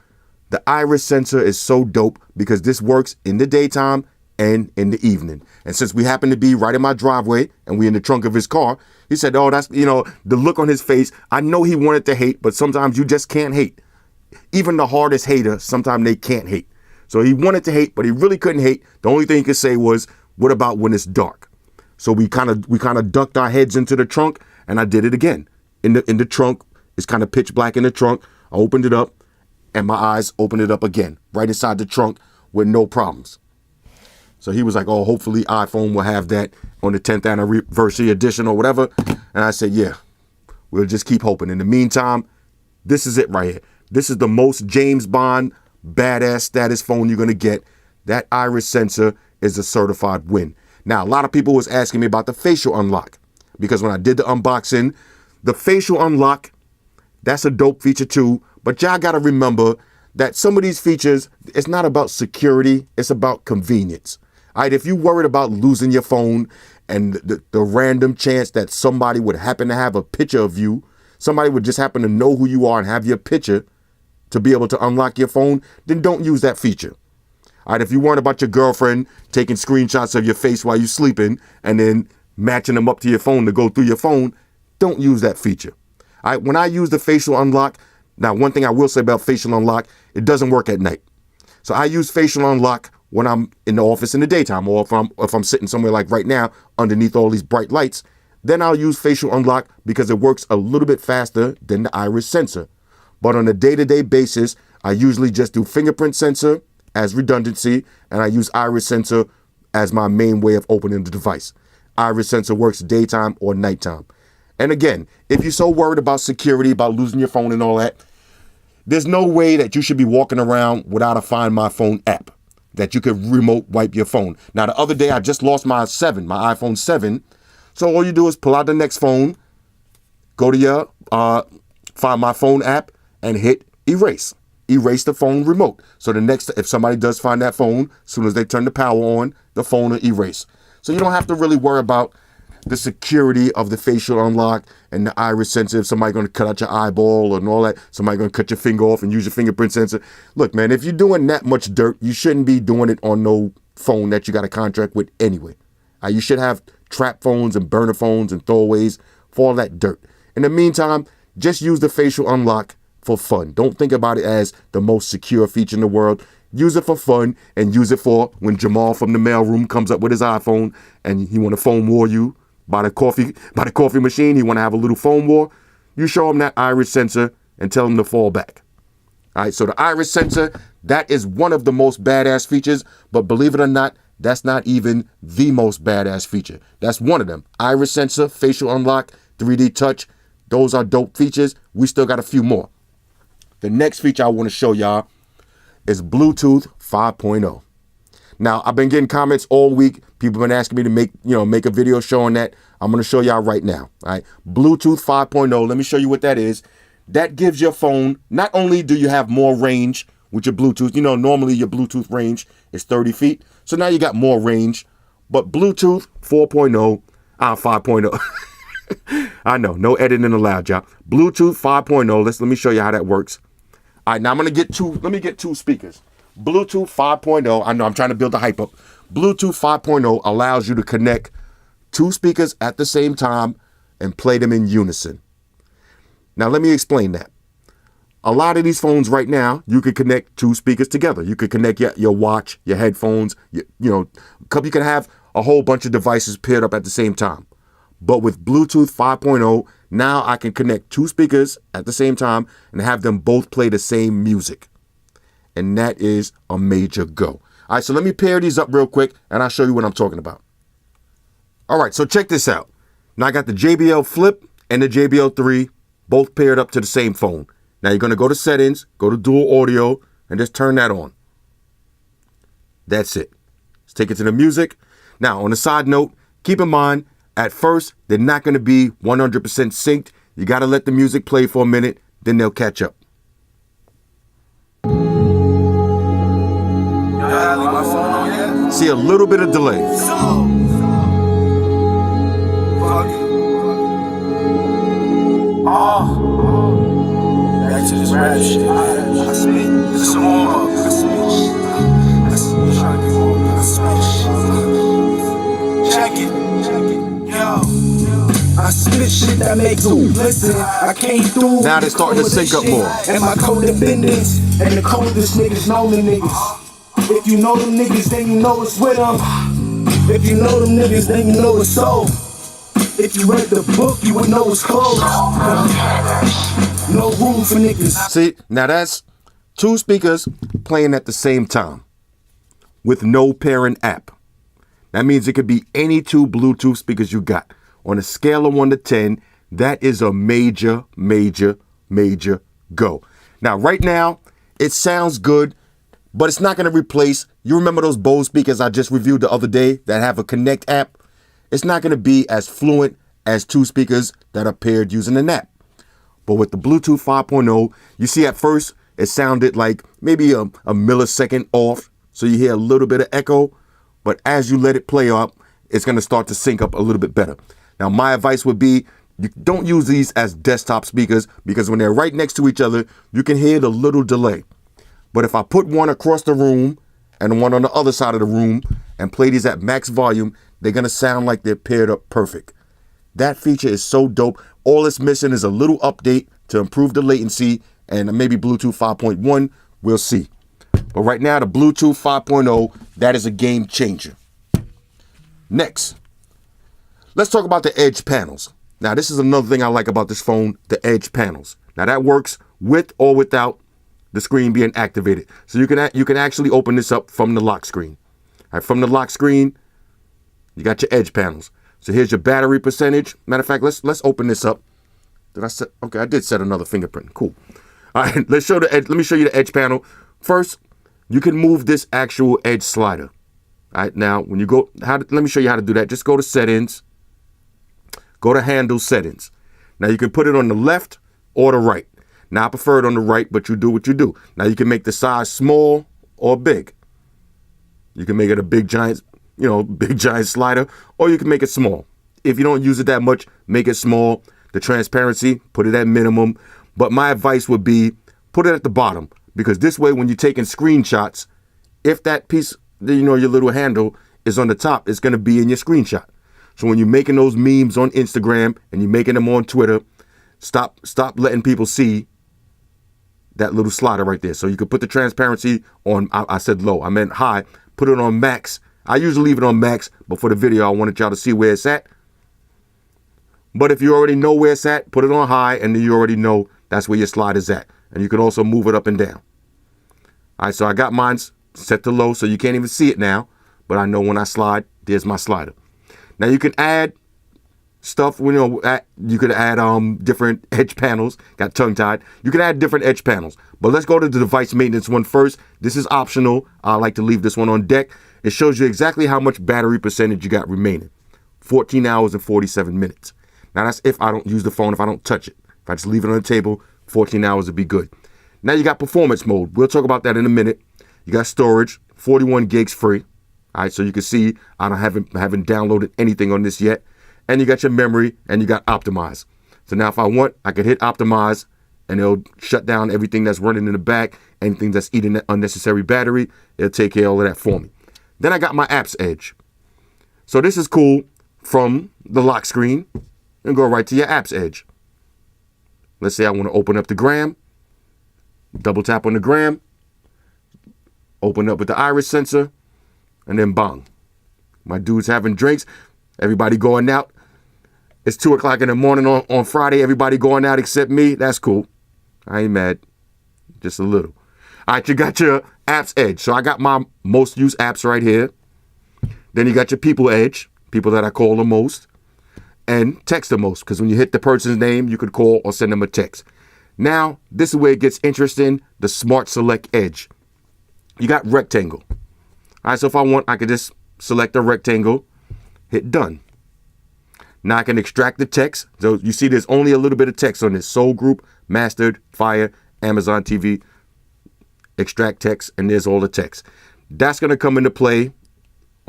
The iris sensor is so dope because this works in the daytime and in the evening. And since we happen to be right in my driveway and we in the trunk of his car, he said, oh, that's, the look on his face. I know he wanted to hate, but sometimes you just can't hate. Even the hardest hater, sometimes they can't hate. So he wanted to hate, but he really couldn't hate. The only thing he could say was, what about when it's dark? So we kind of ducked our heads into the trunk, and I did it again. In the trunk, it's kind of pitch black in the trunk. I opened it up, and my eyes opened it up again, right inside the trunk with no problems. So he was like, oh, hopefully iPhone will have that on the 10th anniversary edition or whatever. And I said, yeah, we'll just keep hoping. In the meantime, this is it right here. This is the most James Bond badass status phone you're going to get. That iris sensor is a certified win. Now, a lot of people was asking me about the facial unlock because when I did the unboxing, the facial unlock, that's a dope feature too. But y'all got to remember that some of these features, it's not about security. It's about convenience. All right, if you're worried about losing your phone and the random chance that somebody would happen to have a picture of you, somebody would just happen to know who you are and have your picture, to be able to unlock your phone, then don't use that feature. All right, if you worried about your girlfriend taking screenshots of your face while you're sleeping and then matching them up to your phone to go through your phone, don't use that feature. All right, when I use the facial unlock, now one thing I will say about facial unlock, it doesn't work at night. So I use facial unlock when I'm in the office in the daytime, or if I'm sitting somewhere like right now underneath all these bright lights, then I'll use facial unlock because it works a little bit faster than the iris sensor. But on a day-to-day basis, I usually just do fingerprint sensor as redundancy, and I use iris sensor as my main way of opening the device. Iris sensor works daytime or nighttime. And again, if you're so worried about security, about losing your phone and all that, there's no way that you should be walking around without a Find My Phone app that you could remote wipe your phone. Now, the other day, I just lost my iPhone 7. So all you do is pull out the next phone, go to your Find My Phone app, and hit erase. Erase the phone remote. So if somebody does find that phone, as soon as they turn the power on, the phone will erase. So you don't have to really worry about the security of the facial unlock and the iris sensor. If somebody's going to cut out your eyeball and all that, somebody going to cut your finger off and use your fingerprint sensor. Look, man, if you're doing that much dirt, you shouldn't be doing it on no phone that you got a contract with anyway. You should have trap phones and burner phones and throwaways for all that dirt. In the meantime, just use the facial unlock for fun. Don't think about it as the most secure feature in the world. Use it for fun and use it for when Jamal from the mailroom comes up with his iPhone and he want to phone war you by the coffee machine. He want to have a little phone war. You show him that iris sensor and tell him to fall back. All right, so the iris sensor, that is one of the most badass features, but believe it or not, that's not even the most badass feature. That's one of them. Iris sensor, facial unlock, 3D touch. Those are dope features. We still got a few more. The next feature I want to show y'all is Bluetooth 5.0. Now, I've been getting comments all week. People have been asking me to make a video showing that. I'm going to show y'all right now. All right, Bluetooth 5.0. Let me show you what that is. That gives your phone, not only do you have more range with your Bluetooth, normally your Bluetooth range is 30 feet. So now you got more range, but Bluetooth 5.0. I know, no editing allowed, y'all. Bluetooth 5.0. Let me show you how that works. All right, now let me get two speakers. Bluetooth 5.0, I know I'm trying to build the hype up. Bluetooth 5.0 allows you to connect two speakers at the same time and play them in unison. Now, let me explain that. A lot of these phones right now, you can connect two speakers together. You could connect your watch, your headphones, you can have a whole bunch of devices paired up at the same time. But with Bluetooth 5.0, now I can connect two speakers at the same time and have them both play the same music. And that is a major go. All right, so let me pair these up real quick and I'll show you what I'm talking about. All right, so check this out. Now I got the JBL Flip and the JBL 3 both paired up to the same phone. Now you're going to go to settings, go to dual audio, and just turn that on. That's it. Let's take it to the music. Now, on a side note, keep in mind, at first, they're not going to be 100% synced. You got to let the music play for a minute, then they'll catch up. See a little bit of delay. Back to this rap shit. I spit. This is a warm up. Check it. Yo. I spit shit that makes you listen. I came through. Now they're starting to sync up more. And my codependents and the coldest niggas know the niggas. If you know them niggas, then you know it's with them. If you know them niggas, then you know it's so. If you read the book, you would know it's closed. No room for niggas. See, now that's two speakers playing at the same time with no pairing app. That means it could be any two Bluetooth speakers you got. On a scale of 1 to 10, that is a major, major, major go. Now, right now, it sounds good, but it's not going to replace. You remember those Bose speakers I just reviewed the other day that have a Connect app? It's not going to be as fluent as two speakers that are paired using an app. But with the Bluetooth 5.0, you see at first it sounded like maybe a millisecond off. So you hear a little bit of echo. But as you let it play up, it's going to start to sync up a little bit better. Now, my advice would be You don't use these as desktop speakers because when they're right next to each other, you can hear the little delay. But if I put one across the room and one on the other side of the room and play these at max volume, they're going to sound like they're paired up perfect. That feature is so dope. All it's missing is a little update to improve the latency and maybe Bluetooth 5.1. We'll see. But right now, the Bluetooth 5.0, that is a game changer. Next, let's talk about the edge panels. Now, this is another thing I like about this phone, the edge panels. Now, that works with or without the screen being activated. So you can actually open this up from the lock screen. All right, from the lock screen, you got your edge panels. So here's your battery percentage. Matter of fact, let's open this up. Did I set? Okay, I did set another fingerprint. Cool. All right, let's show the edge. Let me show you the edge panel. First, you can move this actual edge slider. All right, now when you go, let me show you how to do that. Just go to settings. Go to handle settings. Now you can put it on the left or the right. Now I prefer it on the right, but you do what you do. Now you can make the size small or big. You can make it a big giant, big giant slider, or you can make it small. If you don't use it that much, make it small. The transparency, put it at minimum. But my advice would be put it at the bottom, because this way when you're taking screenshots, if that piece, your little handle is on the top, it's going to be in your screenshot. So when you're making those memes on Instagram and you're making them on Twitter, stop letting people see that little slider right there. So you could put the transparency on, I said low, I meant high, put it on max. I usually leave it on max, but for the video, I wanted y'all to see where it's at. But if you already know where it's at, put it on high, and then you already know that's where your slider's at. And you can also move it up and down. All right, so I got mine set to low, so you can't even see it now, but I know when I slide, there's my slider. Now you can add stuff, you could add different edge panels. Got tongue-tied. You can add different edge panels. But let's go to the device maintenance one first. This is optional. I like to leave this one on deck. It shows you exactly how much battery percentage you got remaining. 14 hours and 47 minutes. Now that's if I don't use the phone, if I don't touch it. If I just leave it on the table, 14 hours would be good. Now you got performance mode. We'll talk about that in a minute. You got storage, 41 gigs free. All right, so you can see I haven't downloaded anything on this yet. And you got your memory and you got optimize. So now if I want, I could hit optimize and it'll shut down everything that's running in the back, anything that's eating that unnecessary battery. It'll take care of all of that for me. Then I got my apps edge. So this is cool from the lock screen and go right to your apps edge. Let's say I want to open up the gram, double tap on the gram, open up with the iris sensor, and then bang. My dude's having drinks. Everybody going out. It's 2 o'clock in the morning on Friday. Everybody going out except me. That's cool. I ain't mad. Just a little. All right, you got your apps edge. So I got my most used apps right here. Then you got your people edge, people that I call the most, and text the most, because when you hit the person's name, you could call or send them a text. Now, this is where it gets interesting, the smart select edge. You got rectangle. All right, so if I want, I could just select a rectangle, hit done. Now I can extract the text. So you see there's only a little bit of text on this. Soul Group, Mastered, Fire, Amazon TV, extract text, and there's all the text. That's going to come into play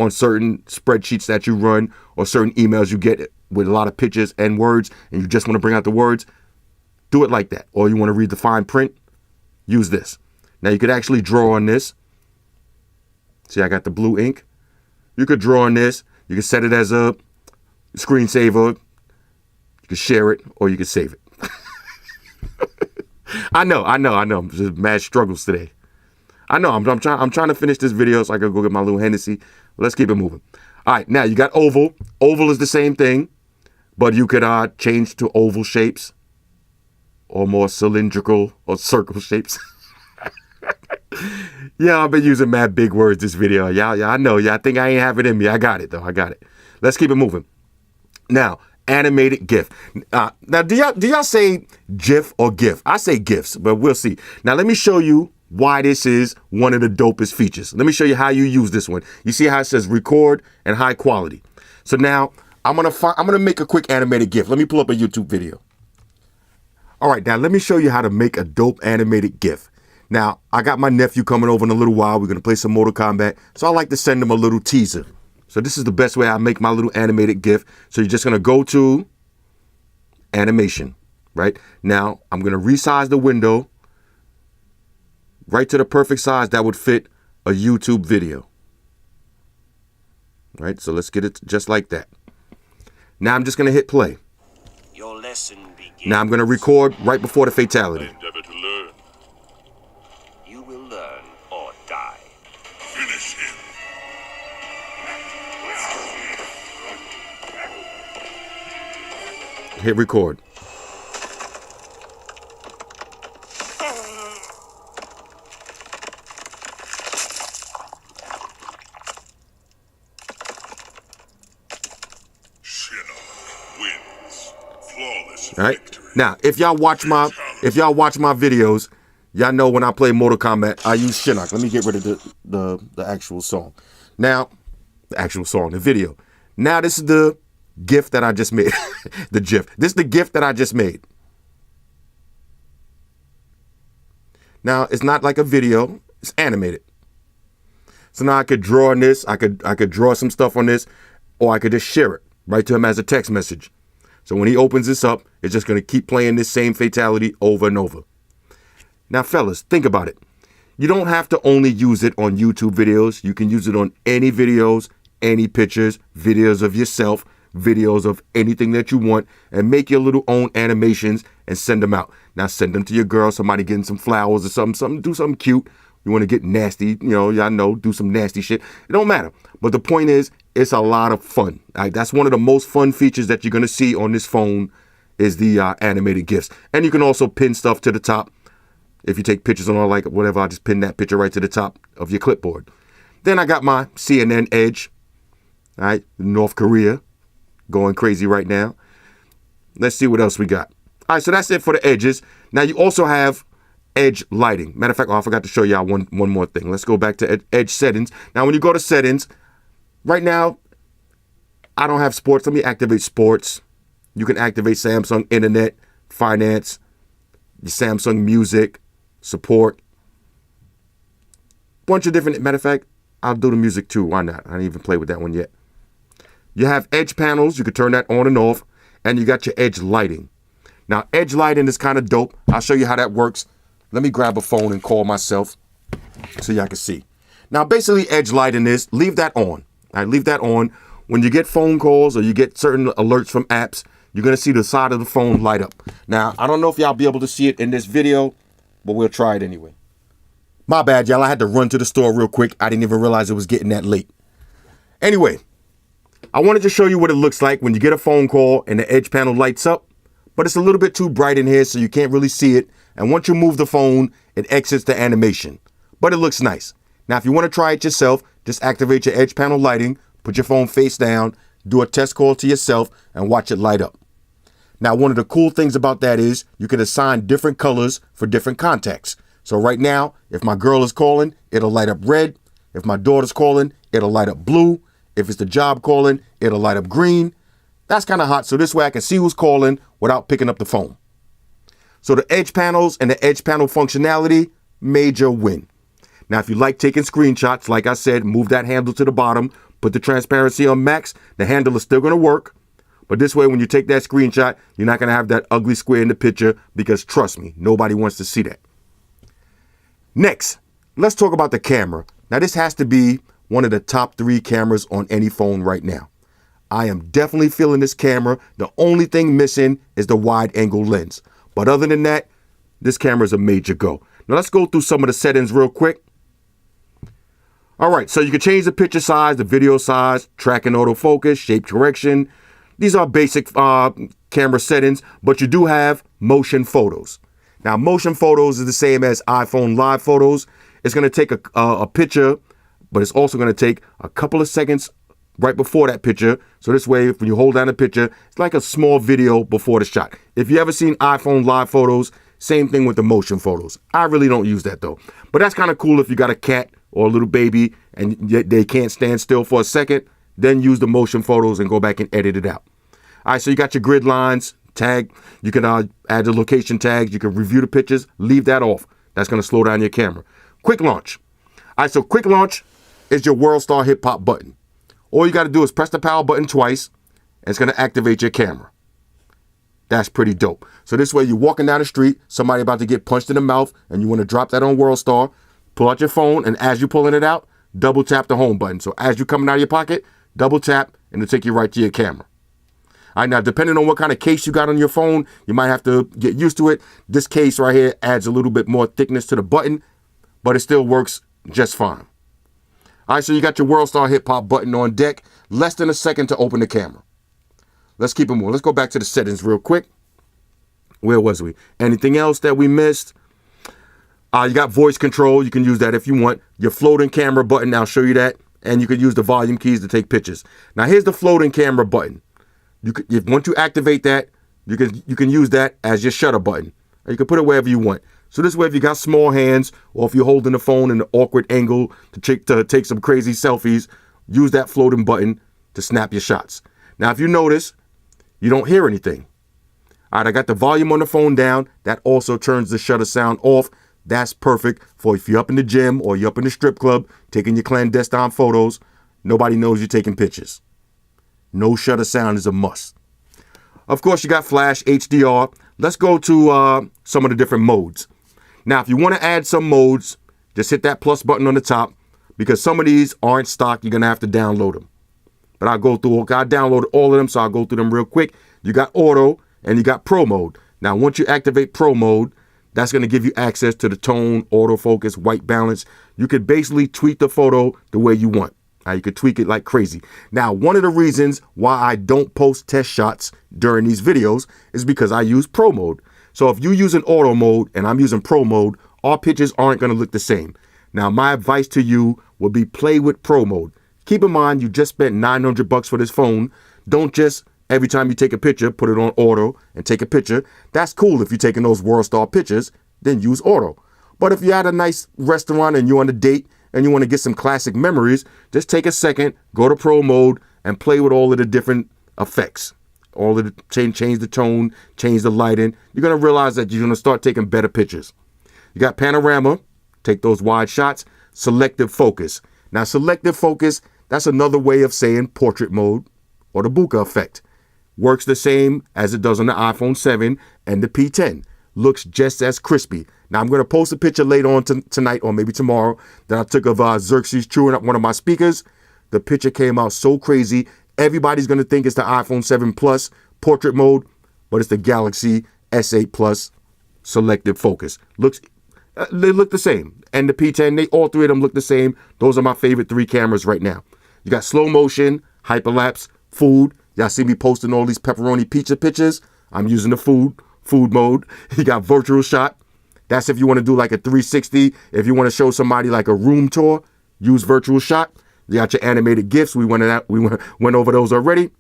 on certain spreadsheets that you run or certain emails you get with a lot of pictures and words, and you just want to bring out the words. Do it like that. Or you want to read the fine print, use this. Now you could actually draw on this. See, I got the blue ink. You could draw on this. You can set it as a screensaver. You can share it or you can save it. I know. Just mad struggles today. I know. I'm trying to finish this video so I can go get my little Hennessy. Let's keep it moving. All right, now you got oval. Oval is the same thing, but you could change to oval shapes or more cylindrical or circle shapes. Yeah, I've been using mad big words this video. Yeah, I know. Yeah, I think I ain't have it in me. I got it, though. I got it. Let's keep it moving. Now, animated GIF. Now, do y'all say GIF or GIF? I say GIFs, but we'll see. Now, let me show you why this is one of the dopest features. Let me show you how you use this one. You see how it says record and high quality. So now, I'm gonna make a quick animated GIF. Let me pull up a YouTube video. All right, now let me show you how to make a dope animated GIF. Now, I got my nephew coming over in a little while. We're going to play some Mortal Kombat. So I like to send him a little teaser. So this is the best way I make my little animated GIF. So you're just going to go to animation, right? Now, I'm going to resize the window right to the perfect size that would fit a YouTube video. Right? So let's get it just like that. Now I'm just going to hit play. Your lesson begins. Now I'm going to record right before the fatality. Endeavor to learn. You will learn or die. Finish him. Hit record. Wins. Flawless All right. victory. Now, if y'all watch my videos, y'all know when I play Mortal Kombat, I use Shinnok. Let me get rid of the actual song. Now, the video. Now this is the GIF that I just made. The GIF. This is the GIF that I just made. Now it's not like a video, it's animated. So now I could draw on this, I could draw some stuff on this, or I could just share it right to him as a text message. So when he opens this up, it's just gonna keep playing this same fatality over and over. Now fellas, think about it. You don't have to only use it on YouTube videos. You can use it on any videos, any pictures, videos of yourself, videos of anything that you want, and make your little own animations and send them out. Now send them to your girl, somebody getting some flowers or something, do something cute. You want to get nasty, y'all know, do some nasty shit. It don't matter. But the point is, it's a lot of fun. Right? That's one of the most fun features that you're going to see on this phone is the animated GIFs. And you can also pin stuff to the top. If you take pictures on or like whatever, I'll just pin that picture right to the top of your clipboard. Then I got my CNN Edge, all right, North Korea, going crazy right now. Let's see what else we got. All right, so that's it for the edges. Now you also have edge lighting. Matter of fact, I forgot to show y'all one more thing. Let's go back to edge settings. Now when you go to settings, right now, I don't have sports. Let me activate sports. You can activate Samsung Internet, Finance, your Samsung Music, support. Bunch of different, matter of fact, I'll do the music too. Why not? I didn't even play with that one yet. You have edge panels. You can turn that on and off. And you got your edge lighting. Now, edge lighting is kind of dope. I'll show you how that works. Let me grab a phone and call myself so y'all can see. Now, basically, edge lighting is leave that on. All right, leave that on. When you get phone calls or you get certain alerts from apps, you're going to see the side of the phone light up. Now, I don't know if y'all be able to see it in this video, but we'll try it anyway. My bad, y'all. I had to run to the store real quick. I didn't even realize it was getting that late. Anyway, I wanted to show you what it looks like when you get a phone call and the edge panel lights up, but it's a little bit too bright in here so you can't really see it. And once you move the phone, it exits the animation, but it looks nice. Now, if you want to try it yourself, just activate your edge panel lighting, put your phone face down, do a test call to yourself, and watch it light up. Now, one of the cool things about that is you can assign different colors for different contacts. So right now, if my girl is calling, it'll light up red. If my daughter's calling, it'll light up blue. If it's the job calling, it'll light up green. That's kind of hot, so this way I can see who's calling without picking up the phone. So the edge panels and the edge panel functionality, major win. Now, if you like taking screenshots, like I said, move that handle to the bottom, put the transparency on max. The handle is still going to work. But this way, when you take that screenshot, you're not going to have that ugly square in the picture because trust me, nobody wants to see that. Next, let's talk about the camera. Now, this has to be one of the top 3 cameras on any phone right now. I am definitely feeling this camera. The only thing missing is the wide angle lens. But other than that, this camera is a major go. Now let's go through some of the settings real quick. All right, so you can change the picture size, the video size, tracking autofocus, shape correction. These are basic camera settings, but you do have motion photos. Now, motion photos is the same as iPhone live photos. It's going to take a picture, but it's also going to take a couple of seconds right before that picture. So this way, when you hold down the picture, it's like a small video before the shot. If you ever seen iPhone live photos, same thing with the motion photos. I really don't use that though. But that's kind of cool if you got a cat or a little baby and they can't stand still for a second, then use the motion photos and go back and edit it out. All right, so you got your grid lines, tag. You can add the location tags. You can review the pictures, leave that off. That's going to slow down your camera. Quick launch. All right, so quick launch is your World Star Hip Hop button. All you got to do is press the power button twice, and it's going to activate your camera. That's pretty dope. So this way you're walking down the street, somebody about to get punched in the mouth, and you want to drop that on WorldStar, pull out your phone, and as you're pulling it out, double tap the home button. So as you're coming out of your pocket, double tap, and it'll take you right to your camera. All right, now depending on what kind of case you got on your phone, you might have to get used to it. This case right here adds a little bit more thickness to the button, but it still works just fine. All right, so you got your WorldStar Hip Hop button on deck. Less than a second to open the camera. Let's keep it moving. Let's go back to the settings real quick. Where was we? Anything else that we missed? You got voice control. You can use that if you want. Your floating camera button, I'll show you that. And you can use the volume keys to take pictures. Now, here's the floating camera button. Once you activate that, you can use that as your shutter button. You can put it wherever you want. So this way, if you got small hands or if you're holding the phone in an awkward angle to take some crazy selfies, use that floating button to snap your shots. Now, if you notice, you don't hear anything. All right, I got the volume on the phone down. That also turns the shutter sound off. That's perfect for if you're up in the gym or you're up in the strip club taking your clandestine photos. Nobody knows you're taking pictures. No shutter sound is a must. Of course, you got flash, HDR. Let's go to some of the different modes. Now, if you want to add some modes, just hit that plus button on the top because some of these aren't stock. You're going to have to download them. But I downloaded all of them, so I'll go through them real quick. You got auto and you got pro mode. Now, once you activate pro mode, that's going to give you access to the tone, autofocus, white balance. You could basically tweak the photo the way you want. You could tweak it like crazy. Now, one of the reasons why I don't post test shots during these videos is because I use pro mode. So if you use an auto mode and I'm using pro mode, our pictures aren't going to look the same. Now, my advice to you would be play with pro mode. Keep in mind, you just spent $900 for this phone. Don't just, every time you take a picture, put it on auto and take a picture. That's cool if you're taking those WorldStar pictures, then use auto. But if you're at a nice restaurant and you're on a date and you want to get some classic memories, just take a second, go to pro mode and play with all of the different effects. All of the change the tone, change the lighting. You're going to realize that you're going to start taking better pictures. You got panorama, take those wide shots, selective focus. Now, selective focus, that's another way of saying portrait mode or the bokeh effect. Works the same as it does on the iPhone 7 and the P10. Looks just as crispy. Now, I'm going to post a picture later on tonight or maybe tomorrow that I took of Xerxes chewing up one of my speakers. The picture came out so crazy. Everybody's going to think it's the iPhone 7 Plus portrait mode, but it's the Galaxy S8 Plus selective focus. They look the same. And the P10, all three of them look the same. Those are my favorite three cameras right now. You got slow motion, hyperlapse, food. Y'all see me posting all these pepperoni pizza pictures. I'm using the food mode. You got virtual shot. That's if you want to do like a 360. If you want to show somebody like a room tour, use virtual shot. You got your animated GIFs. We went over those already.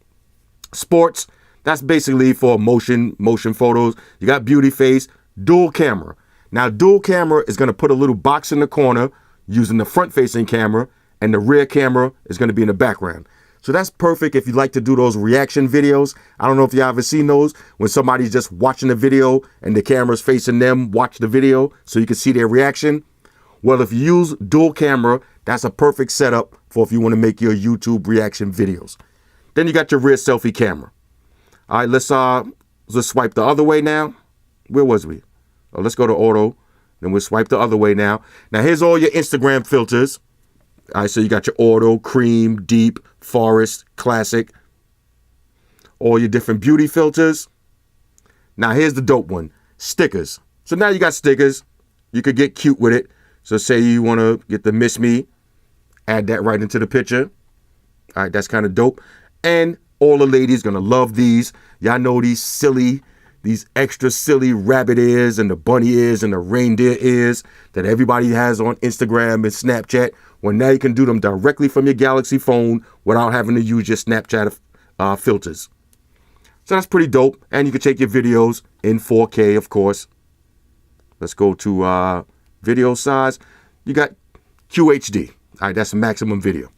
Sports. That's basically for motion photos. You got beauty face, dual camera. Now, dual camera is going to put a little box in the corner using the front-facing camera, and the rear camera is going to be in the background. So that's perfect if you like to do those reaction videos. I don't know if you ever seen those when somebody's just watching the video and the camera's facing them, watch the video so you can see their reaction. Well, if you use dual camera, that's a perfect setup for if you want to make your YouTube reaction videos. Then you got your rear selfie camera. All right, let's swipe the other way now. Where was we? Oh, let's go to auto. Then we'll swipe the other way now. Now, here's all your Instagram filters. All right, so you got your auto, cream, deep, forest, classic. All your different beauty filters. Now, here's the dope one. Stickers. So now you got stickers. You could get cute with it. So say you want to get the Miss Me. Add that right into the picture. All right, that's kind of dope. And all the ladies going to love these. Y'all know these extra silly rabbit ears and the bunny ears and the reindeer ears that everybody has on Instagram and Snapchat. Well, now you can do them directly from your Galaxy phone without having to use your Snapchat filters. So that's pretty dope. And you can take your videos in 4K, of course. Let's go to video size. You got QHD. All right, that's maximum video.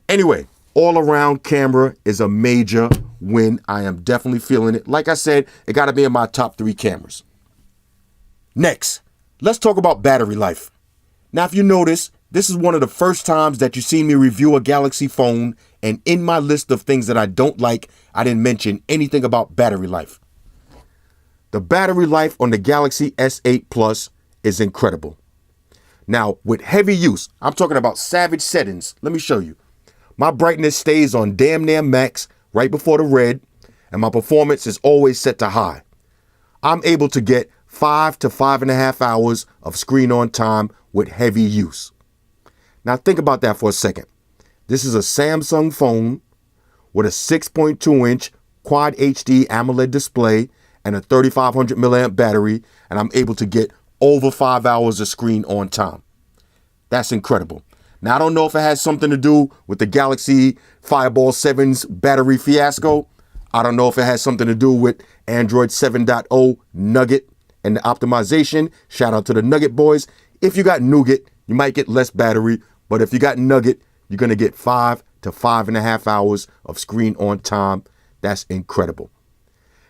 Anyway, all around camera is a major win. I am definitely feeling it. Like I said, it got to be in my top 3 cameras. Next, let's talk about battery life. Now, if you notice, this is one of the first times that you see me review a Galaxy phone, and in my list of things that I don't like, I didn't mention anything about battery life. The battery life on the Galaxy S8 Plus is incredible. Now, with heavy use, I'm talking about savage settings. Let me show you. My brightness stays on damn near max right before the red, and my performance is always set to high. I'm able to get 5 to 5.5 hours of screen on time with heavy use. Now think about that for a second. This is a Samsung phone with a 6.2-inch Quad HD AMOLED display and a 3500 milliamp battery, and I'm able to get over 5 hours of screen on time. That's incredible. Now, I don't know if it has something to do with the Galaxy Fireball 7's battery fiasco. I don't know if it has something to do with Android 7.0 Nugget and the optimization. Shout out to the Nugget boys. If you got Nougat, you might get less battery, but if you got Nugget, you're going to get 5 to 5.5 hours of screen on time. That's incredible.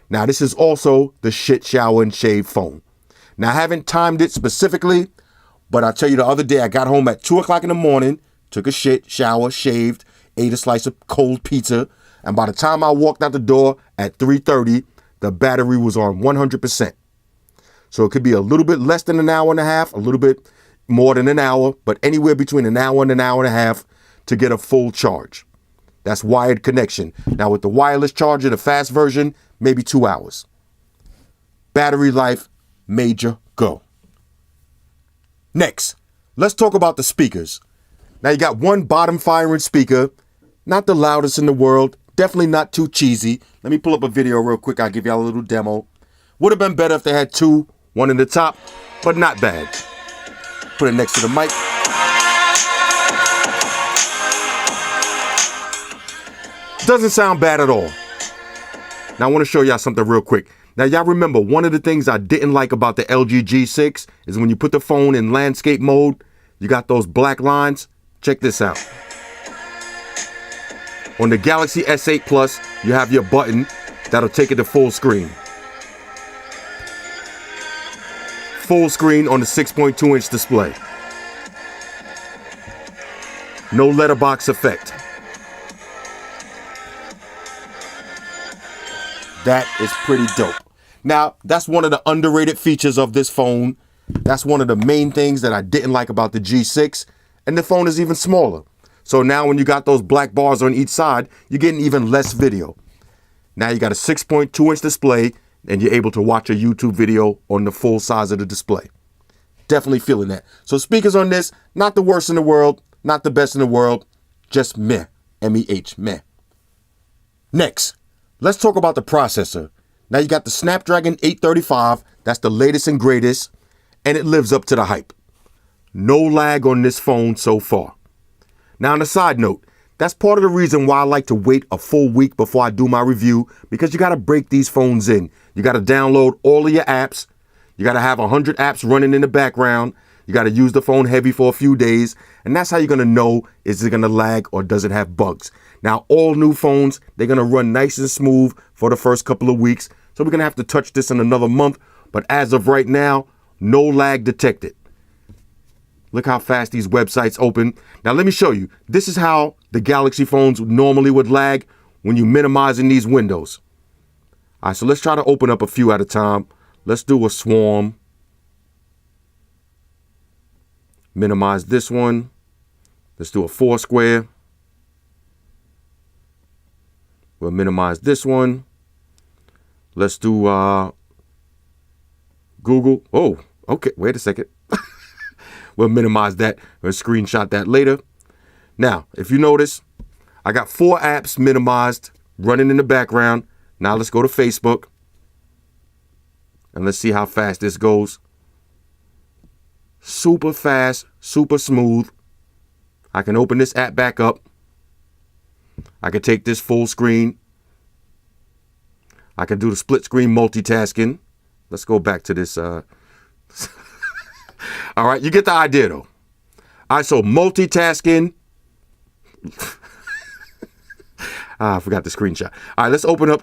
Now, this is also the shit shower and shave phone. Now, I haven't timed it specifically, but I'll tell you, the other day I got home at 2 o'clock in the morning, took a shit, shower, shaved, ate a slice of cold pizza, and by the time I walked out the door at 3:30, the battery was on 100%. So it could be a little bit less than an hour and a half, a little bit more than an hour, but anywhere between an hour and an hour and a half to get a full charge. That's wired connection. Now with the wireless charger, the fast version, maybe 2 hours. Battery life, major go. Next, let's talk about the speakers. Now you got one bottom firing speaker, not the loudest in the world, definitely not too cheesy. Let me pull up a video real quick. I'll give y'all a little demo. Would have been better if they had two, one in the top, but not bad. Put it next to the mic. Doesn't sound bad at all. Now I want to show y'all something real quick. Now y'all remember, one of the things I didn't like about the LG G6 is when you put the phone in landscape mode, you got those black lines. Check this out. On the Galaxy S8 Plus, you have your button that'll take it to full screen. Full screen on the 6.2-inch display. No letterbox effect. That is pretty dope. Now, that's one of the underrated features of this phone. That's one of the main things that I didn't like about the G6. And the phone is even smaller. So now when you got those black bars on each side, you're getting even less video. Now you got a 6.2-inch display and you're able to watch a YouTube video on the full size of the display. Definitely feeling that. So speakers on this, not the worst in the world, not the best in the world, just meh. M-E-H, meh. Next, let's talk about the processor. Now you got the Snapdragon 835, that's the latest and greatest, and it lives up to the hype. No lag on this phone so far. Now on a side note, that's part of the reason why I like to wait a full week before I do my review, because you got to break these phones in. You got to download all of your apps. You got to have 100 apps running in the background. You got to use the phone heavy for a few days. And that's how you're going to know, is it going to lag or does it have bugs? Now, all new phones, they're going to run nice and smooth for the first couple of weeks. So we're going to have to touch this in another month. But as of right now, no lag detected. Look how fast these websites open. Now, let me show you. This is how the Galaxy phones normally would lag when you're minimizing these windows. All right, so let's try to open up a few at a time. Let's do a swarm. Minimize this one. Let's do a Foursquare. We'll minimize this one. Let's do Google. Oh, okay. Wait a second. We'll minimize that. We'll screenshot that later. Now, if you notice, I got 4 apps minimized running in the background. Now let's go to Facebook. And let's see how fast this goes. Super fast, super smooth. I can open this app back up. I can take this full screen. I can do the split screen multitasking. Let's go back to this. All right, you get the idea though. All right, so multitasking. I forgot the screenshot. All right, let's open up.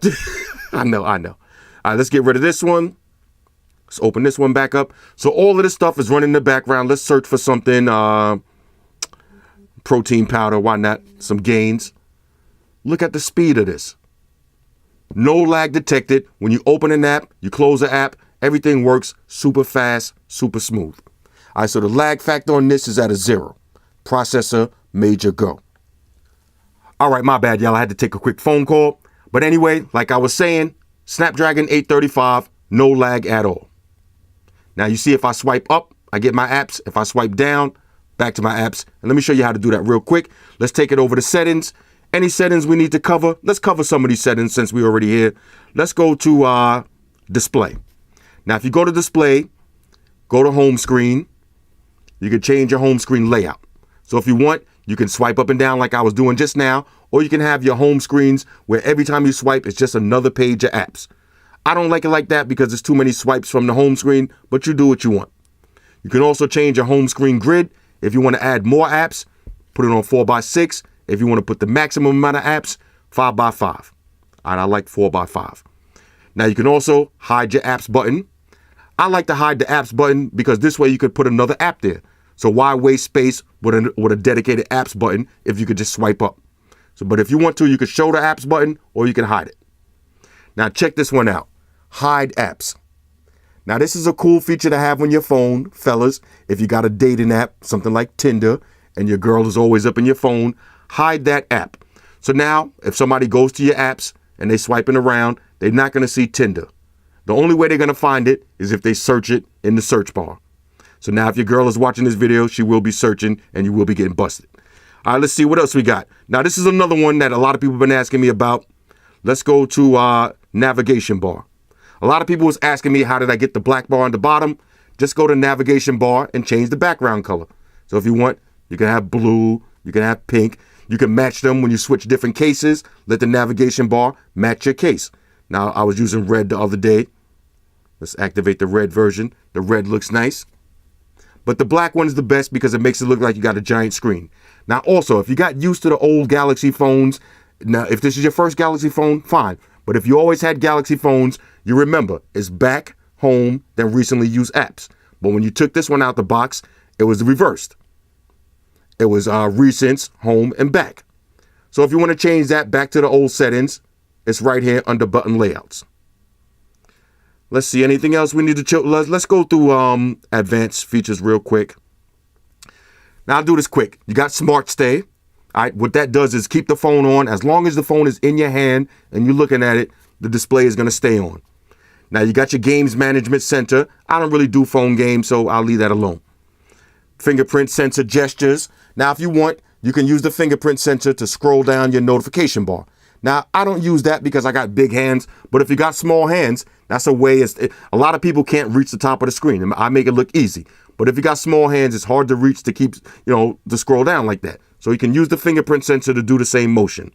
I know. All right, let's get rid of this one. Let's open this one back up. So all of this stuff is running in the background. Let's search for something. Protein powder, why not? Some gains. Look at the speed of this. No lag detected. When you open an app, you close the app, everything works super fast, super smooth. All right, so the lag factor on this is at a 0. Processor, major go. All right, my bad, y'all. I had to take a quick phone call. But anyway, like I was saying, Snapdragon 835, no lag at all. Now you see if I swipe up, I get my apps. If I swipe down, back to my apps. And let me show you how to do that real quick. Let's take it over to settings. Any settings we need to cover? Let's cover some of these settings since we're already here. Let's go to display. Now, if you go to display, go to home screen. You can change your home screen layout. So if you want, you can swipe up and down like I was doing just now, or you can have your home screens where every time you swipe, it's just another page of apps. I don't like it like that because there's too many swipes from the home screen, but you do what you want. You can also change your home screen grid. If you want to add more apps, put it on 4x6. If you want to put the maximum amount of apps, 5x5. And I like 4x5. Now you can also hide your apps button. I like to hide the apps button because this way you could put another app there. So why waste space with a dedicated apps button if you could just swipe up? So, but if you want to, you could show the apps button or you can hide it. Now check this one out. Hide apps. Now this is a cool feature to have on your phone, fellas. If you got a dating app, something like Tinder, and your girl is always up in your phone, hide that app. So now if somebody goes to your apps and they swiping around, they're not going to see Tinder. The only way they're going to find it is if they search it in the search bar. So now if your girl is watching this video, she will be searching and you will be getting busted. All right, let's see what else we got. Now this is another one that a lot of people have been asking me about. Let's go to navigation bar. A lot of people was asking me, how did I get the black bar on the bottom? Just go to navigation bar and change the background color. So if you want, you can have blue, you can have pink. You can match them when you switch different cases. Let the navigation bar match your case. Now, I was using red the other day. Let's activate the red version. The red looks nice. But the black one is the best because it makes it look like you got a giant screen. Now, also, if you got used to the old Galaxy phones, now, if this is your first Galaxy phone, fine. But if you always had Galaxy phones, you remember, it's back, home, then recently used apps. But when you took this one out the box, it was reversed. It was recents, home, and back. So if you want to change that back to the old settings, it's right here under button layouts. Let's see, anything else we need to chill? Let's go through advanced features real quick. Now I'll do this quick. You got Smart Stay. All right, what that does is keep the phone on. As long as the phone is in your hand and you're looking at it, the display is going to stay on. Now you got your games management center. I don't really do phone games, so I'll leave that alone. Fingerprint sensor gestures. Now, if you want, you can use the fingerprint sensor to scroll down your notification bar. Now, I don't use that because I got big hands, but if you got small hands, that's a way. A lot of people can't reach the top of the screen. I make it look easy. But if you got small hands, it's hard to reach to keep, to scroll down like that. So you can use the fingerprint sensor to do the same motion.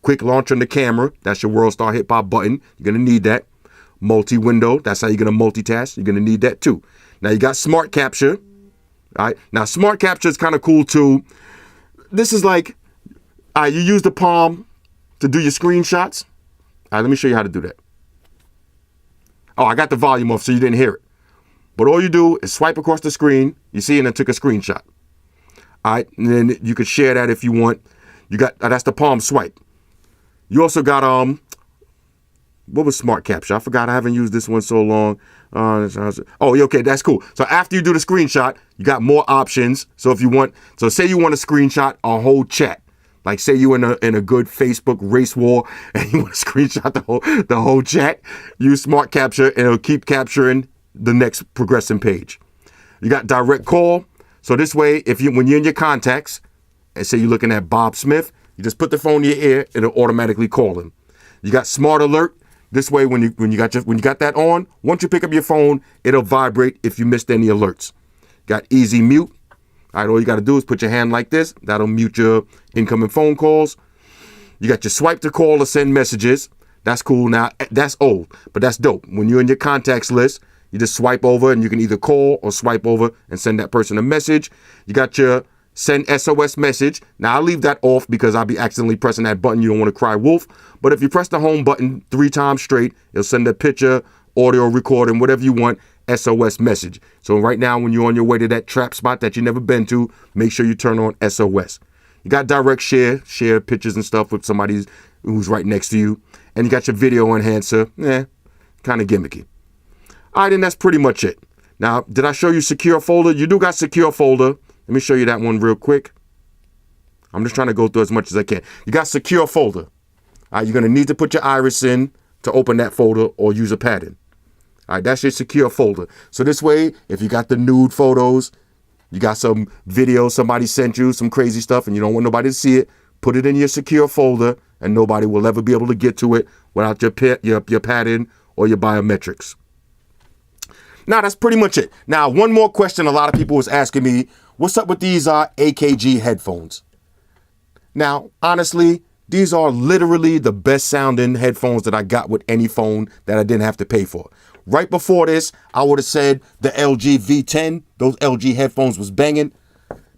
Quick launch on the camera. That's your World Star Hip Hop button. You're going to need that. Multi-window. That's how you're going to multitask. You're going to need that too. Now, you got Smart Capture. All right. Now, Smart Capture is kind of cool too. This is like, you use the palm to do your screenshots. All right, let me show you how to do that. Oh, I got the volume off so you didn't hear it. But all you do is swipe across the screen. You see, and then took a screenshot. All right, and then you could share that if you want. You got that's the palm swipe. You also got what was Smart Capture? I forgot. I haven't used this one so long. Okay, that's cool. So after you do the screenshot, you got more options. So if you want, say you want to screenshot a whole chat. Like say you in a good Facebook race war and you want to screenshot the whole chat, use Smart Capture and it'll keep capturing the next progressing page. You got direct call. So this way, when you're in your contacts and say you're looking at Bob Smith, you just put the phone in your ear, it'll automatically call him. You got Smart Alert. This way, when you got that on, once you pick up your phone, it'll vibrate if you missed any alerts. Got Easy Mute. All right, all you got to do is put your hand like this. That'll mute your incoming phone calls. You got your swipe to call or send messages. That's cool. Now, that's old, but that's dope. When you're in your contacts list, you just swipe over and you can either call or swipe over and send that person a message. You got your send SOS message. Now, I'll leave that off because I'll be accidentally pressing that button. You don't want to cry wolf. But if you press the home button 3 times straight, it'll send a picture, audio recording, whatever you want, SOS message. So right now, when you're on your way to that trap spot that you've never been to, make sure you turn on SOS. You got direct share pictures and stuff with somebody who's right next to you. and you got your video enhancer. Kind of gimmicky. All right, and that's pretty much it. Now, did I show you secure folder? You do got secure folder. Let me show you that one real quick. I'm just trying to go through as much as I can. You got secure folder. All right, you're going to need to put your iris in to open that folder or use a pattern. All right, that's your secure folder. So this way, if you got the nude photos, you got some video somebody sent you, some crazy stuff, and you don't want nobody to see it, put it in your secure folder, and nobody will ever be able to get to it without your pattern or your biometrics. Now, that's pretty much it. Now, one more question a lot of people was asking me, what's up with these AKG headphones? Now, honestly, these are literally the best sounding headphones that I got with any phone that I didn't have to pay for. Right before this, I would have said the LG V10, those LG headphones was banging.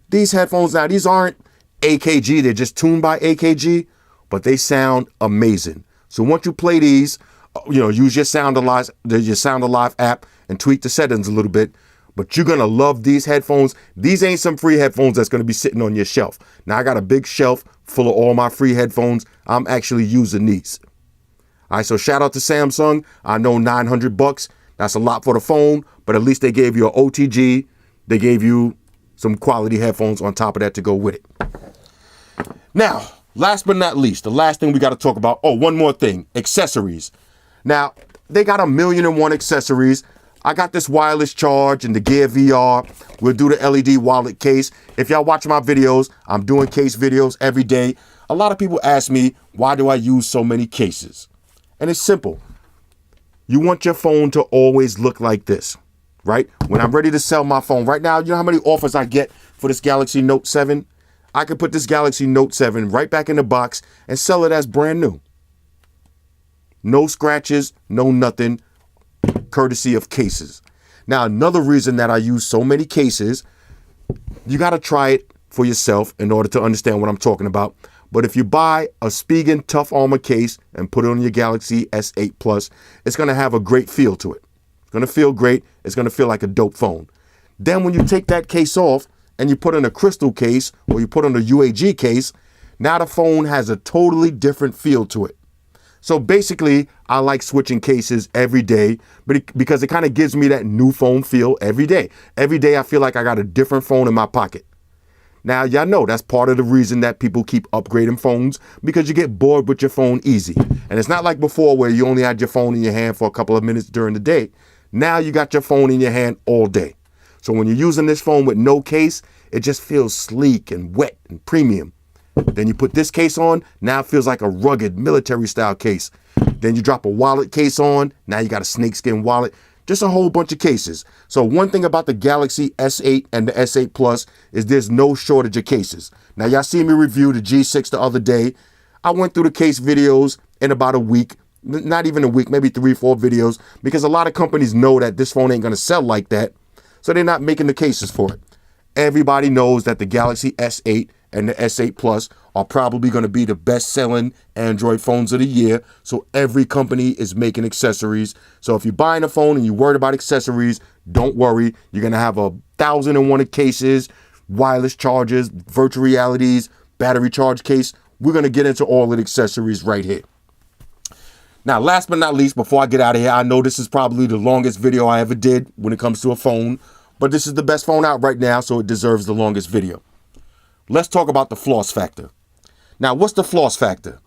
These headphones now, these aren't AKG, they're just tuned by AKG, but they sound amazing. So once you play these, use your Sound Alive app and tweak the settings a little bit, but you're going to love these headphones. These ain't some free headphones that's going to be sitting on your shelf. Now, I got a big shelf full of all my free headphones. I'm actually using these. All right, so shout out to Samsung. I know $900, that's a lot for the phone, but at least they gave you an OTG. They gave you some quality headphones on top of that to go with it. Now, last but not least, the last thing we got to talk about. Oh, one more thing, accessories. Now, they got 1,000,001 accessories. I got this wireless charge and the Gear VR. We'll do the LED wallet case. If y'all watch my videos, I'm doing case videos every day. A lot of people ask me, why do I use so many cases? And it's simple. You want your phone to always look like this, right? When I'm ready to sell my phone, right now, you know how many offers I get for this Galaxy Note 7? I could put this Galaxy Note 7 right back in the box and sell it as brand new. No scratches, no nothing, courtesy of cases. Now, another reason that I use so many cases, you got to try it for yourself in order to understand what I'm talking about. But if you buy a Spigen Tough Armor case and put it on your Galaxy S8 Plus, it's going to have a great feel to it. It's going to feel great. It's going to feel like a dope phone. Then when you take that case off and you put in a crystal case or you put on a UAG case, now the phone has a totally different feel to it. So basically, I like switching cases every day because it kind of gives me that new phone feel every day. Every day I feel like I got a different phone in my pocket. Now, y'all know that's part of the reason that people keep upgrading phones, because you get bored with your phone easy. And it's not like before where you only had your phone in your hand for a couple of minutes during the day. Now you got your phone in your hand all day. So when you're using this phone with no case, it just feels sleek and wet and premium. Then you put this case on, now it feels like a rugged military style case. Then you drop a wallet case on, now you got a snakeskin wallet. Just a whole bunch of cases. So one thing about the Galaxy S8 and the S8 Plus is there's no shortage of cases. Now y'all see me review the G6 the other day. I went through the case videos in about a week, not even a week, maybe 3-4 videos, because a lot of companies know that this phone ain't gonna sell like that. So they're not making the cases for it. Everybody knows that the Galaxy S8 and the S8 Plus are probably going to be the best-selling Android phones of the year. So every company is making accessories. So if you're buying a phone and you're worried about accessories, don't worry. You're going to have 1,001 cases, wireless chargers, virtual realities, battery charge case. We're going to get into all of the accessories right here. Now, last but not least, before I get out of here, I know this is probably the longest video I ever did when it comes to a phone, but this is the best phone out right now, so it deserves the longest video. Let's talk about the floss factor. Now, what's the floss factor?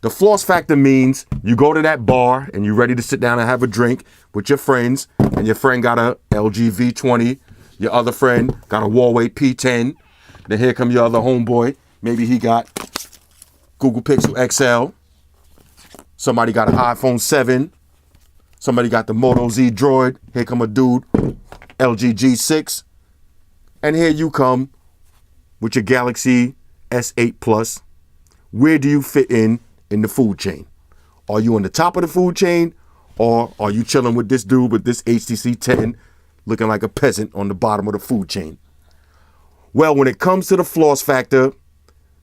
The floss factor means you go to that bar and you're ready to sit down and have a drink with your friends, and your friend got a LG V20, your other friend got a Huawei P10, then here come your other homeboy, maybe he got Google Pixel XL, somebody got an iPhone 7, somebody got the Moto Z Droid, here come a dude, LG G6, and here you come with your Galaxy S8 Plus. Where do you fit in the food chain? Are you on the top of the food chain, or are you chilling with this dude with this HTC 10 looking like a peasant on the bottom of the food chain? Well, when it comes to the floss factor,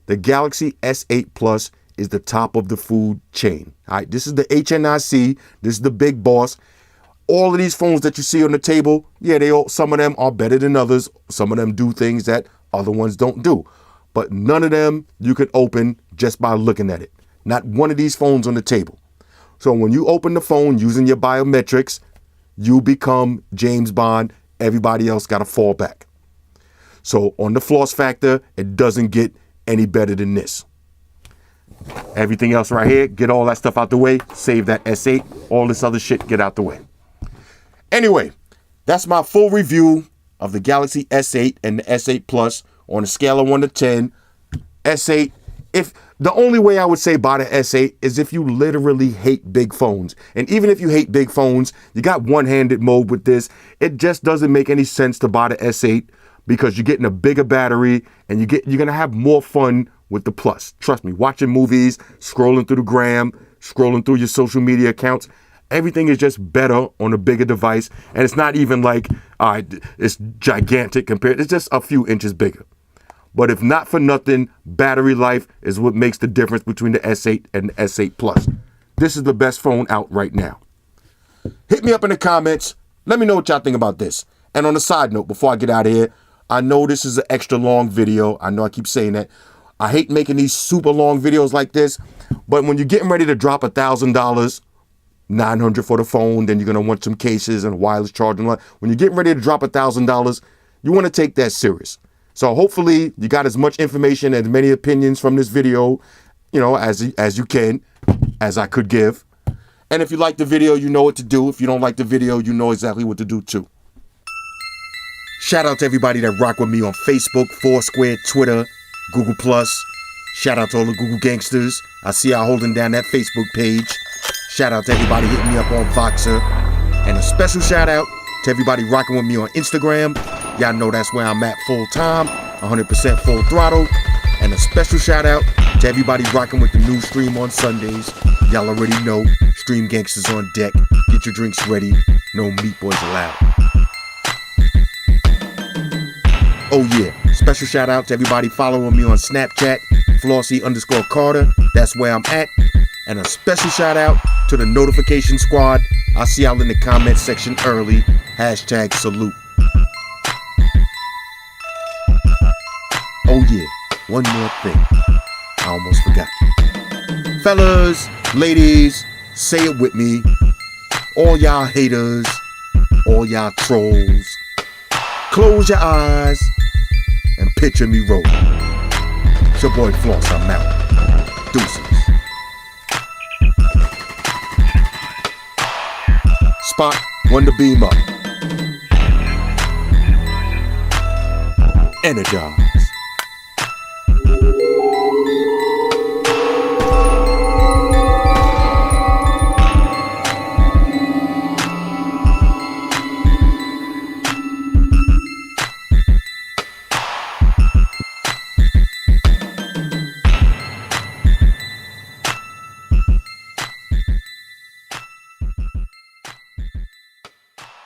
the Galaxy S8 Plus is the top of the food chain. All right, this is the HNIC. This is the big boss. All of these phones that you see on the table, yeah, some of them are better than others. Some of them do things that other ones don't do. But none of them you can open just by looking at it. Not one of these phones on the table. So when you open the phone using your biometrics, you become James Bond. Everybody else got to fall back. So on the floss factor, it doesn't get any better than this. Everything else right here, get all that stuff out the way. Save that S8. All this other shit, get out the way. Anyway, that's my full review of the Galaxy S8 and the S8 Plus on a scale of 1 to 10. S8, if the only way I would say buy the S8 is if you literally hate big phones. And even if you hate big phones, you got one-handed mode with this. It just doesn't make any sense to buy the S8 because you're getting a bigger battery and you're going to have more fun with the Plus. Trust me, watching movies, scrolling through the gram, scrolling through your social media accounts, everything is just better on a bigger device. And it's not even like, it's gigantic compared, it's just a few inches bigger. But if not for nothing, battery life is what makes the difference between the S8 and the S8 Plus. This is the best phone out right now. Hit me up in the comments. Let me know what y'all think about this. And on a side note, before I get out of here, I know this is an extra long video. I know I keep saying that. I hate making these super long videos like this, but when you're getting ready to drop $1,000, $900 for the phone, then you're going to want some cases and wireless charging. When you're getting ready to drop $1,000, you want to take that serious. So hopefully you got as much information and as many opinions from this video, as you can, as I could give. And if you like the video, you know what to do. If you don't like the video, you know exactly what to do too. Shout out to everybody that rock with me on Facebook, Foursquare, Twitter, Google+. Shout out to all the Google gangsters. I see y'all holding down that Facebook page. Shout out to everybody hitting me up on Voxer. And a special shout out to everybody rocking with me on Instagram. Y'all know that's where I'm at full time, 100% full throttle. And a special shout out to everybody rocking with the new stream on Sundays. Y'all already know, Stream Gangsters on deck. Get your drinks ready. No meat boys allowed. Oh yeah, special shout out to everybody following me on Snapchat, Flossy_Carter. That's where I'm at. And a special shout out to the notification squad. I'll see y'all in the comment section early. #salute. Oh yeah, one more thing. I almost forgot. Fellas, ladies, say it with me. All y'all haters, all y'all trolls, close your eyes and picture me rolling. It's your boy Floss, I'm out. Deuces. Spot, one to beam up. Energize.